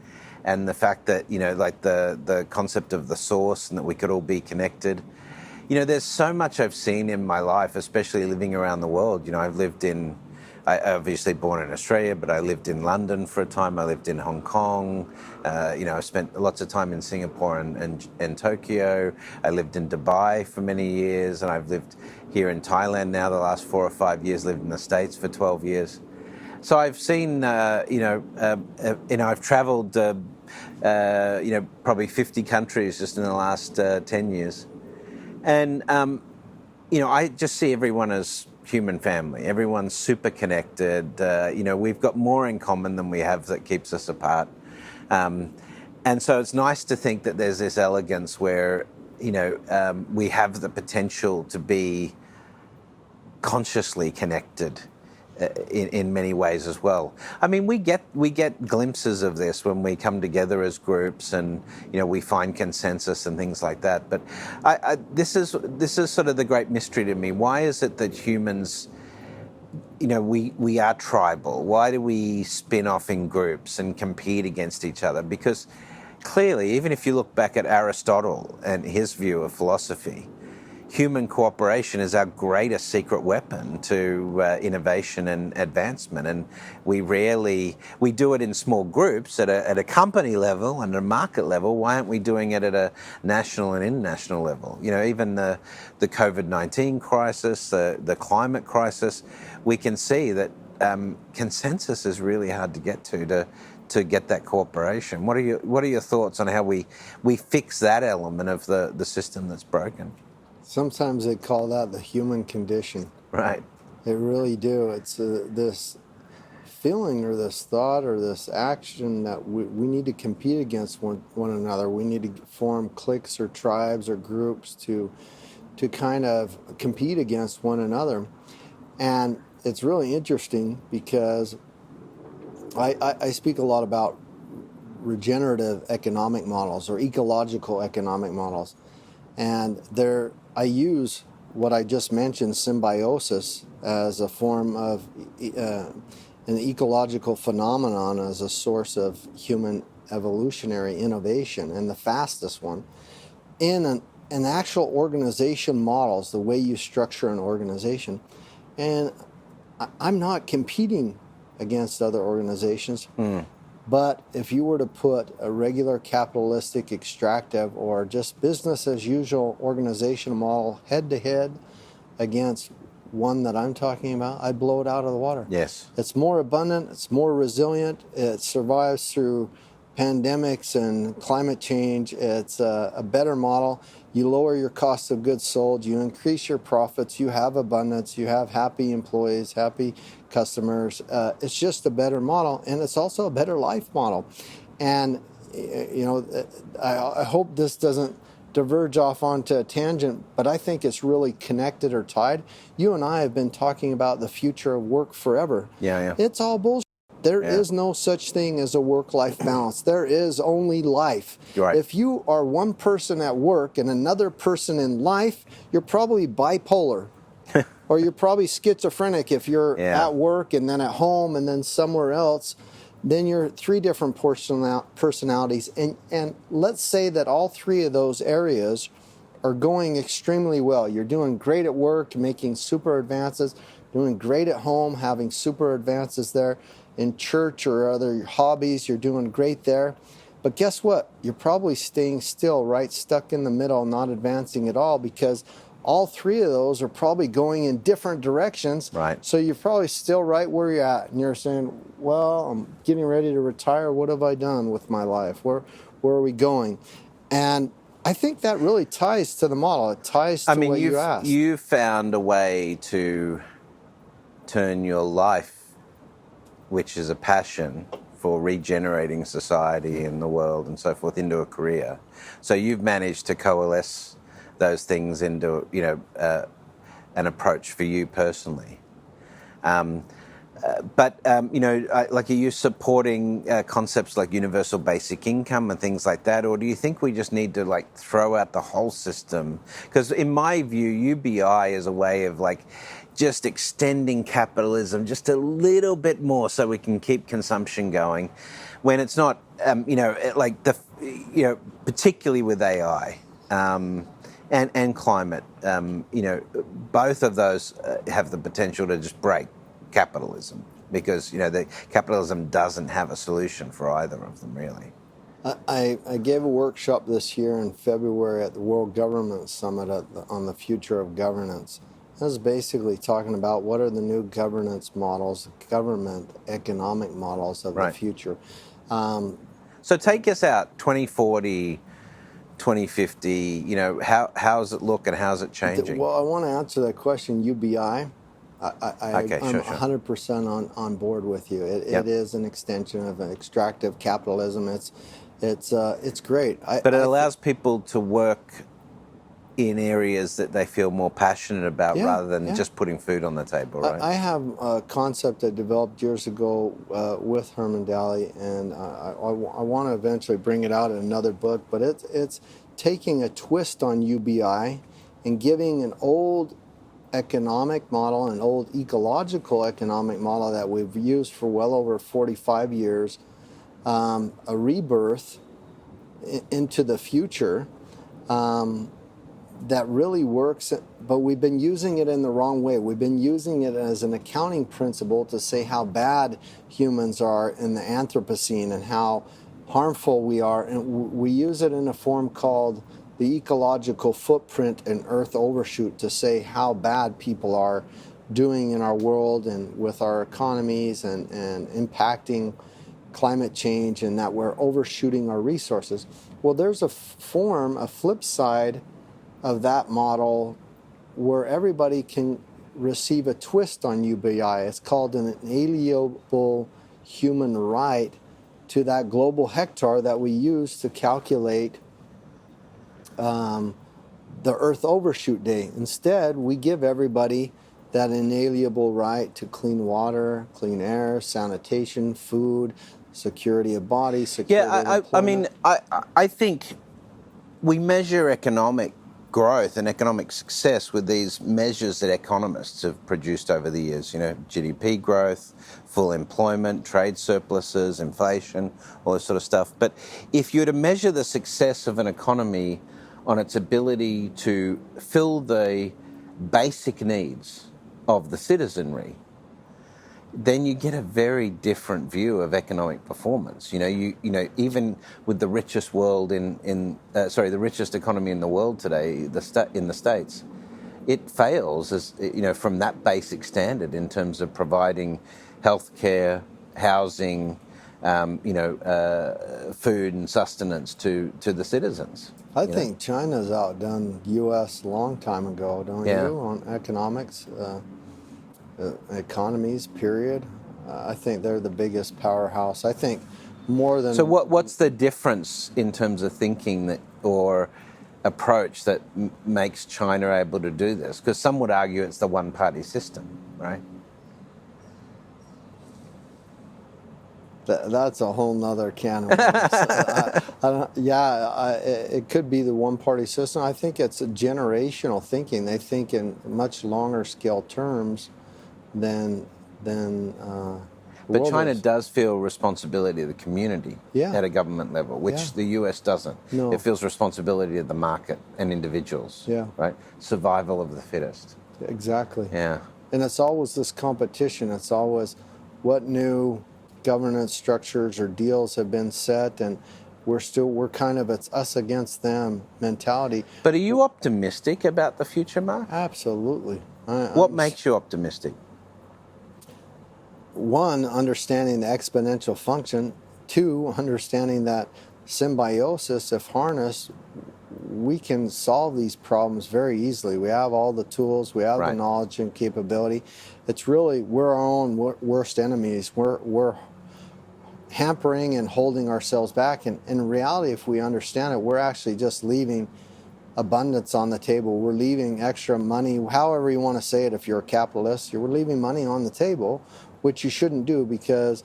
and the fact that like the concept of the source and that we could all be connected. There's so much I've seen in my life, especially living around the world. I obviously born in Australia, but I lived in London for a time. I lived in Hong Kong. I spent lots of time in Singapore and Tokyo. I lived in Dubai for many years, and I've lived here in Thailand now the last 4 or 5 years, lived in the States for 12 years. So I've seen, I've traveled, probably 50 countries just in the last 10 years. And, I just see everyone as human family. Everyone's super connected. We've got more in common than we have that keeps us apart. And so it's nice to think that there's this elegance where, we have the potential to be consciously connected in many ways as well. I mean, we get glimpses of this when we come together as groups, and we find consensus and things like that. But this is sort of the great mystery to me. Why is it that humans, we are tribal? Why do we spin off in groups and compete against each other? Because clearly, even if you look back at Aristotle and his view of philosophy, human cooperation is our greatest secret weapon to innovation and advancement, and we do it in small groups at a company level and a market level. Why aren't we doing it at a national and international level? Even the COVID-19 crisis, the climate crisis, we can see that consensus is really hard to get to get that cooperation. What are your thoughts on how we fix that element of the system that's broken? Sometimes they call that the human condition. Right. They really do. It's this feeling or this thought or this action that we need to compete against one another. We need to form cliques or tribes or groups to kind of compete against one another. And it's really interesting because I speak a lot about regenerative economic models or ecological economic models. And I use what I just mentioned, symbiosis, as a form of an ecological phenomenon as a source of human evolutionary innovation, and the fastest one. In an actual organization models, the way you structure an organization. And I'm not competing against other organizations. But if you were to put a regular capitalistic, extractive, or just business as usual organizational model head to head against one that I'm talking about, I'd blow it out of the water. Yes. It's more abundant, it's more resilient, it survives through pandemics and climate change. It's a better model. You lower your cost of goods sold, you increase your profits, you have abundance, you have happy employees, happy customers. It's just a better model, and it's also a better life model. And I hope this doesn't diverge off onto a tangent, but I think it's really connected or tied. You and I have been talking about the future of work forever. Yeah. It's all bullshit. There is no such thing as a work-life balance. There is only life. Right. If you are one person at work and another person in life, you're probably bipolar. Or you're probably schizophrenic if you're at work and then at home and then somewhere else. Then you're three different personalities. And let's say that all three of those areas are going extremely well. You're doing great at work, making super advances, doing great at home, having super advances there. In church or other hobbies, you're doing great there. But guess what? You're probably staying still, right? Stuck in the middle, not advancing at all, because all three of those are probably going in different directions. Right. So you're probably still right where you're at. And you're saying, well, I'm getting ready to retire. What have I done with my life? Where are we going? And I think that really ties to the model. It ties to what you asked. You found a way to turn your life, which is a passion for regenerating society and the world and so forth, into a career. So you've managed to coalesce those things into, an approach for you personally. But like, are you supporting concepts like universal basic income and things like that, or do you think we just need to like throw out the whole system? Because in my view, UBI is a way of like just extending capitalism just a little bit more so we can keep consumption going, when it's not, particularly with AI. And climate, both of those have the potential to just break capitalism, because the capitalism doesn't have a solution for either of them, really. I gave a workshop this year in February at the World Government Summit on the future of governance. I was basically talking about what are the new governance models, government economic models of the future. So take us out 2040, 2050, how's it look and how's it changing? Well, I want to answer that question, UBI. I'm 100% on board with you. It is an extension of an extractive capitalism. It's great. But it allows people to work in areas that they feel more passionate about, rather than just putting food on the table, right? I have a concept I developed years ago with Herman Daly, and I want to eventually bring it out in another book, but it's taking a twist on UBI and giving an old economic model, an old ecological economic model that we've used for well over 45 years, a rebirth into the future that really works, but we've been using it in the wrong way. We've been using it as an accounting principle to say how bad humans are in the Anthropocene and how harmful we are, and we use it in a form called the ecological footprint and Earth overshoot to say how bad people are doing in our world and with our economies and impacting climate change, and that we're overshooting our resources. Well, there's a flip side of that model where everybody can receive a twist on UBI. It's called an inalienable human right to that global hectare that we use to calculate the Earth Overshoot Day. Instead, we give everybody that inalienable right to clean water, clean air, sanitation, food, security of body, security of employment. I think we measure economic growth and economic success with these measures that economists have produced over the years, GDP growth, full employment, trade surpluses, inflation, all this sort of stuff. But if you were to measure the success of an economy on its ability to fill the basic needs of the citizenry, then you get a very different view of economic performance. Even with the richest the richest economy in the world today, in the States, it fails as from that basic standard in terms of providing healthcare, housing, food and sustenance to the citizens. I think China's outdone U.S. a long time ago, don't you, on economics, economies, period. I think they're the biggest powerhouse. I think more than... So what's the difference in terms of thinking or approach that makes China able to do this? Because some would argue it's the one-party system, right? That's a whole nother can of worms. It could be the one-party system. I think it's a generational thinking. They think in much longer scale terms than But China does feel responsibility of the community at a government level, which the US doesn't. No. It feels responsibility of the market and individuals. Right? Survival of the fittest. Exactly. Yeah. And it's always this competition. It's always what new governance structures or deals have been set, and we're kind of it's us against them mentality. But are you optimistic about the future, Mark? Absolutely. What makes you optimistic? One, understanding the exponential function. Two, understanding that symbiosis, if harnessed, we can solve these problems very easily. We have all the tools, we have the knowledge and capability. It's really, we're our own worst enemies. We're hampering and holding ourselves back. And in reality, if we understand it, we're actually just leaving abundance on the table. We're leaving extra money, however you want to say it. If you're a capitalist, you're leaving money on the table, which you shouldn't do, because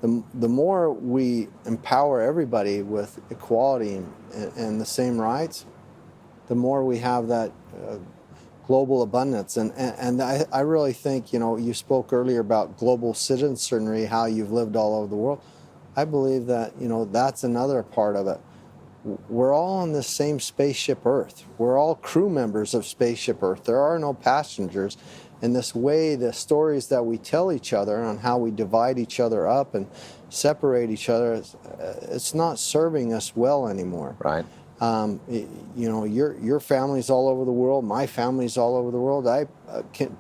the more we empower everybody with equality and the same rights, the more we have that global abundance. And I really think, you spoke earlier about global citizenry, how you've lived all over the world. I believe that, that's another part of it. We're all on this same spaceship Earth. We're all crew members of spaceship Earth. There are no passengers. In this way, the stories that we tell each other on how we divide each other up and separate each other, it's not serving us well anymore. Right. Your family's all over the world. My family's all over the world. I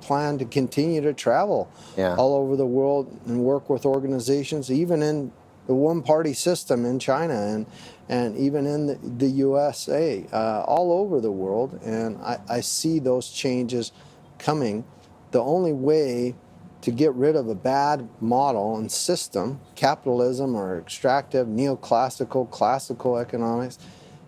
plan to continue to travel all over the world and work with organizations, even in the one-party system in China and even in the USA, all over the world. And I see those changes coming. The only way to get rid of a bad model and system, capitalism or extractive, neoclassical, classical economics,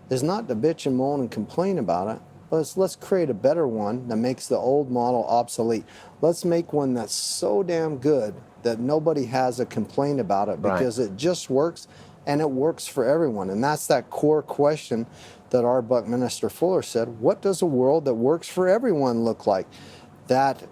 is not to bitch and moan and complain about it, but let's create a better one that makes the old model obsolete. Let's make one that's so damn good that nobody has a complaint about it, because it just works, and it works for everyone. And that's that core question that our Buckminster Fuller said: what does a world that works for everyone look like, that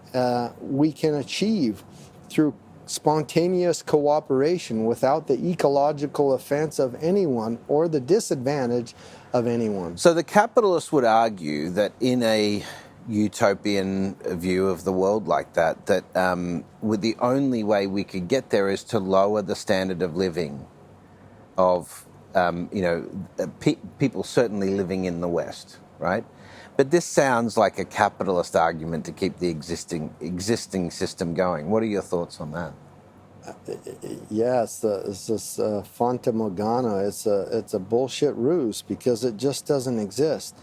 we can achieve through spontaneous cooperation without the ecological offense of anyone or the disadvantage of anyone? So the capitalists would argue that in a utopian view of the world like that with the only way we could get there is to lower the standard of living of people certainly living in the West, right? But this sounds like a capitalist argument to keep the existing system going. What are your thoughts on that? Yes, it's this Fata Morgana. It's a bullshit ruse, because it just doesn't exist.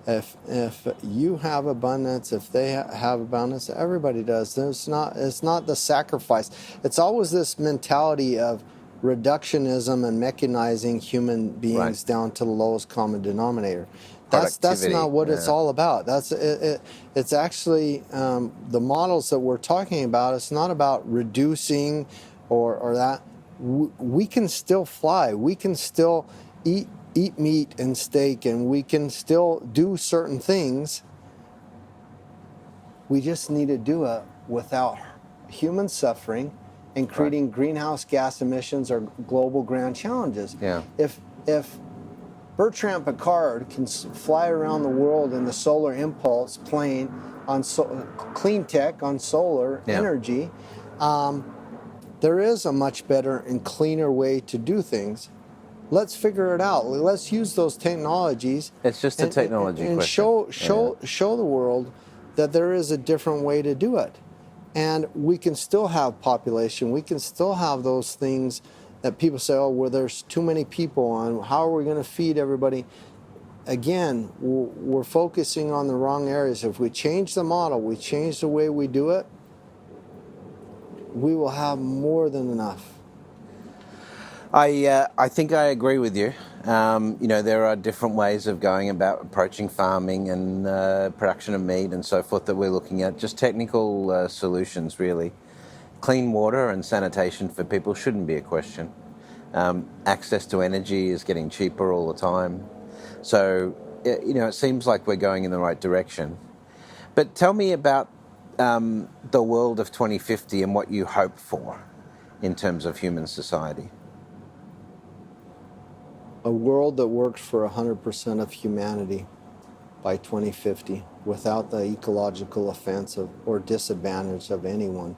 If you have abundance, if they have abundance, everybody does. It's not the sacrifice. It's always this mentality of reductionism and mechanizing human beings down to the lowest common denominator. That's not what it's all about. It's actually the models that we're talking about. It's not about reducing or that. We can still fly. We can still eat meat and steak, and we can still do certain things. We just need to do it without human suffering and creating greenhouse gas emissions or global grand challenges. Yeah. If Bertrand Piccard can fly around the world in the Solar Impulse plane on clean tech, on solar energy, there is a much better and cleaner way to do things. Let's figure it out. Let's use those technologies. It's just a technology and question. show the world that there is a different way to do it. And we can still have population. We can still have those things that people say, oh, well, there's too many people on. How are we going to feed everybody? Again, we're focusing on the wrong areas. If we change the model, we change the way we do it, we will have more than enough. I think I agree with you. There are different ways of going about approaching farming and production of meat and so forth that we're looking at. Just technical solutions, really. Clean water and sanitation for people shouldn't be a question. Access to energy is getting cheaper all the time. So, it seems like we're going in the right direction. But tell me about the world of 2050 and what you hope for in terms of human society. A world that works for 100% of humanity by 2050 without the ecological offense or disadvantage of anyone.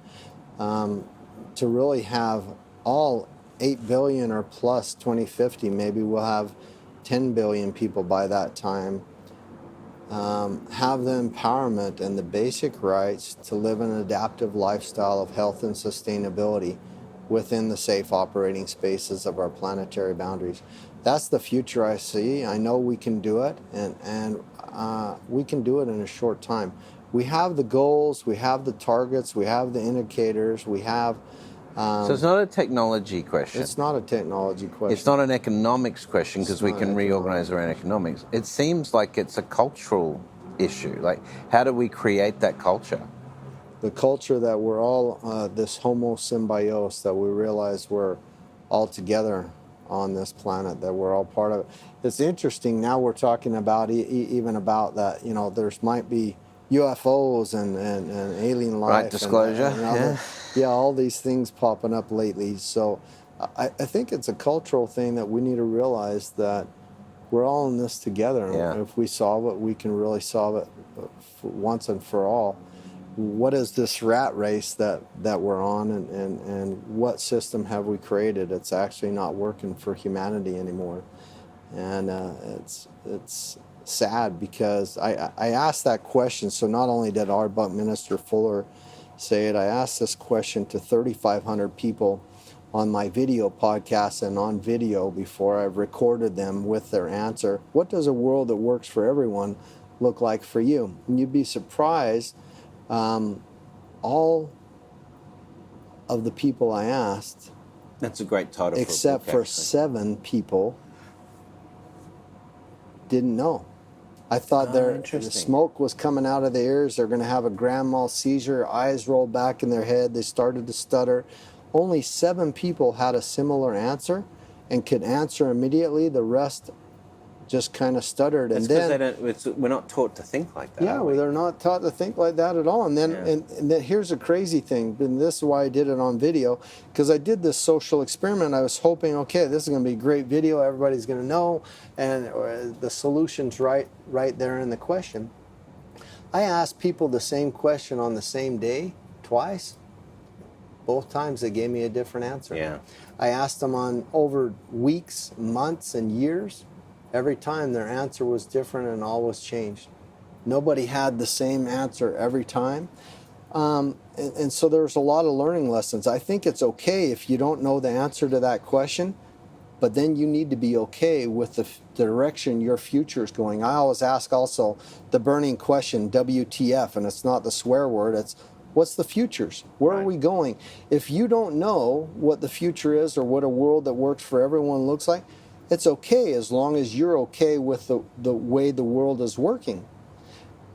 To really have all 8 billion or plus 2050, maybe we'll have 10 billion people by that time, have the empowerment and the basic rights to live an adaptive lifestyle of health and sustainability within the safe operating spaces of our planetary boundaries. That's the future I see. I know we can do it, and we can do it in a short time. We have the goals, we have the targets, we have the indicators, we have So it's not a technology question. It's not a technology question. It's not an economics question because we not can reorganize around economics. It seems like it's a cultural issue. Like, how do we create that culture? The culture that we're all this homo symbiosis, that we realize we're all together on this planet, that we're all part of it. It's interesting now we're talking about even about that, you know, there's might be UFOs and alien life. Right, disclosure. And yeah, all these things popping up lately. So I think it's a cultural thing that we need to realize that we're all in this together. Yeah. If we solve it, we can really solve it once and for all. What is this rat race that we're on, and what system have we created? It's actually not working for humanity anymore. And it's sad because I asked that question. So not only did our Buckminster Fuller say it, I asked this question to 3,500 people on my video podcast and on video before I've recorded them with their answer. What does a world that works for everyone look like for you? And you'd be surprised. All of the people I asked, that's a great title, except for 7 people, didn't know. I thought the smoke was coming out of their ears. They're going to have a grand mal seizure, eyes rolled back in their head. They started to stutter. Only 7 people had a similar answer and could answer immediately. The rest just kind of stuttered. That's because we're not taught to think like that. Yeah, they're not taught to think like that at all. And then, and then here's a crazy thing, and this is why I did it on video, because I did this social experiment. I was hoping, okay, this is going to be a great video, everybody's going to know, and the solution's right there in the question. I asked people the same question on the same day, twice. Both times they gave me a different answer. Yeah. I asked them on over weeks, months, and years. Every time their answer was different and always changed. Nobody had the same answer every time. And so there's a lot of learning lessons. I think it's okay if you don't know the answer to that question, but then you need to be okay with the direction your future is going. I always ask also the burning question, WTF, and it's not the swear word, it's what's the futures? Where are we going? If you don't know what the future is or what a world that works for everyone looks like, it's okay as long as you're okay with the way the world is working.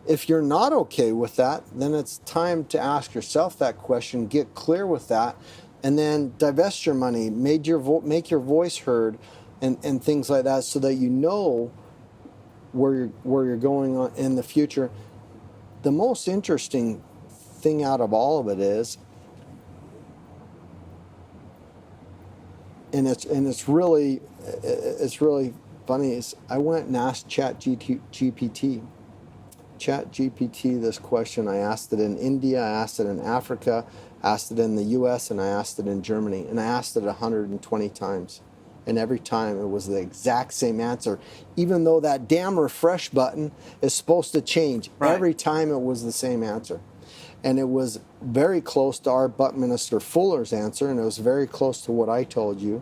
If you're not okay with that, then it's time to ask yourself that question, get clear with that, and then divest your money, make your voice heard, and things like that, so that you know where you're going on in the future. The most interesting thing out of all of it is, and it's really funny, is I went and asked ChatGPT this question. I asked it in India, I asked it in Africa, asked it in the US, and I asked it in Germany, and I asked it 120 times, and every time it was the exact same answer, even though that damn refresh button is supposed to change. Every time it was the same answer. And it was very close to our Buckminster Fuller's answer, and it was very close to what I told you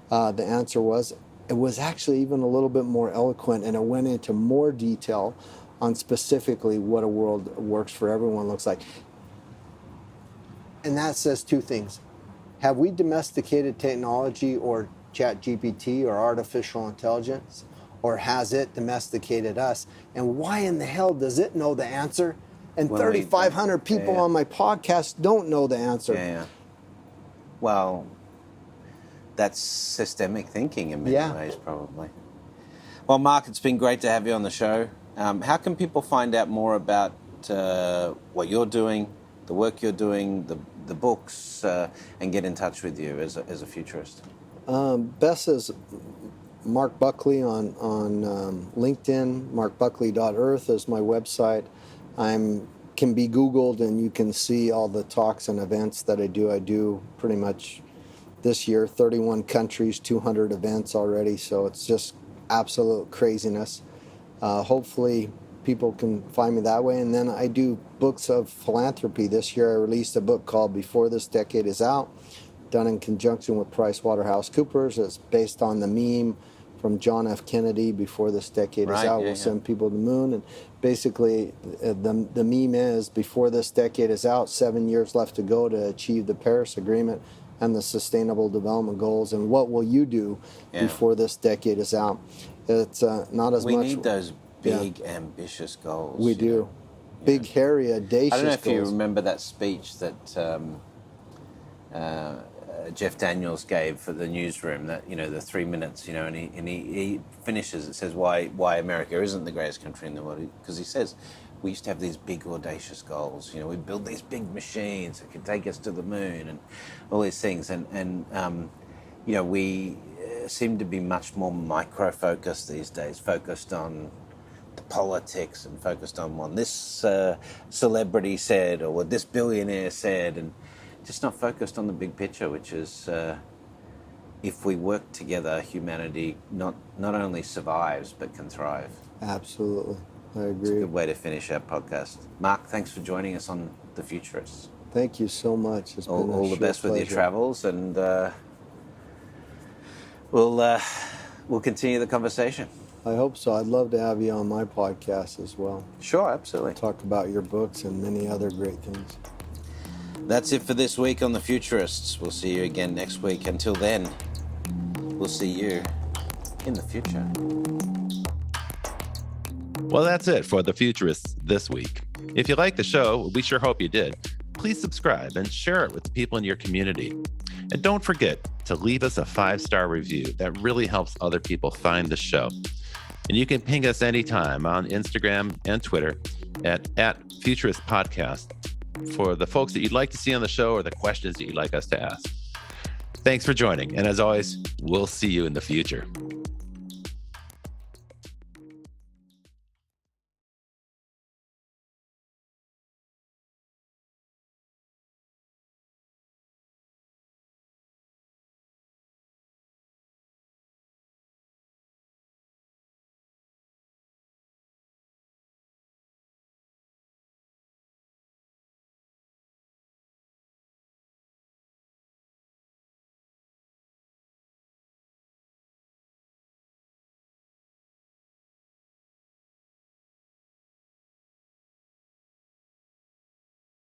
the answer was. It was actually even a little bit more eloquent, and it went into more detail on specifically what a world that works for everyone looks like. And that says 2 things. Have we domesticated technology or ChatGPT or artificial intelligence, or has it domesticated us? And why in the hell does it know the answer? And 3,500 people on my podcast don't know the answer. Yeah. Well, that's systemic thinking in many ways, probably. Well, Marc, it's been great to have you on the show. How can people find out more about what you're doing, the work you're doing, the books, and get in touch with you as a futurist? Best is Marc Buckley on LinkedIn. marcbuckley.earth is my website. Can be Googled, and you can see all the talks and events that I do. I do pretty much this year 31 countries, 200 events already, so it's just absolute craziness. Hopefully people can find me that way. And then I do books of philanthropy. This year I released a book called Before This Decade Is Out, done in conjunction with PricewaterhouseCoopers. It's based on the meme from John F. Kennedy, Before This Decade Is Out, we'll send people to the moon. And basically the meme is, before this decade is out, 7 years left to go to achieve the Paris Agreement. and the Sustainable Development Goals, and what will you do before this decade is out. It's not as much. We need those big, ambitious goals. We do. Big, hairy, audacious goals. I don't know if you remember that speech that Jeff Daniels gave for the newsroom, that, the 3 minutes, and he finishes, it says why America isn't the greatest country in the world, because he says, we used to have these big audacious goals, we build these big machines that could take us to the moon and all these things, and we seem to be much more micro-focused these days, focused on the politics and focused on what this celebrity said or what this billionaire said, and just not focused on the big picture, which is if we work together, humanity not only survives but can thrive. Absolutely. I agree. It's a good way to finish our podcast. Marc, thanks for joining us on The Futurists. Thank you so much. It's been all the best pleasure. with your travels, and we'll continue the conversation. I hope so. I'd love to have you on my podcast as well. Sure, absolutely. Talk about your books and many other great things. That's it for this week on The Futurists. We'll see you again next week. Until then, we'll see you in the future. Well, that's it for The Futurists this week. If you like the show, we sure hope you did. Please subscribe and share it with the people in your community. And don't forget to leave us a 5-star review. That really helps other people find the show. And you can ping us anytime on Instagram and Twitter at Futurist Podcast for the folks that you'd like to see on the show or the questions that you'd like us to ask. Thanks for joining. And as always, we'll see you in the future.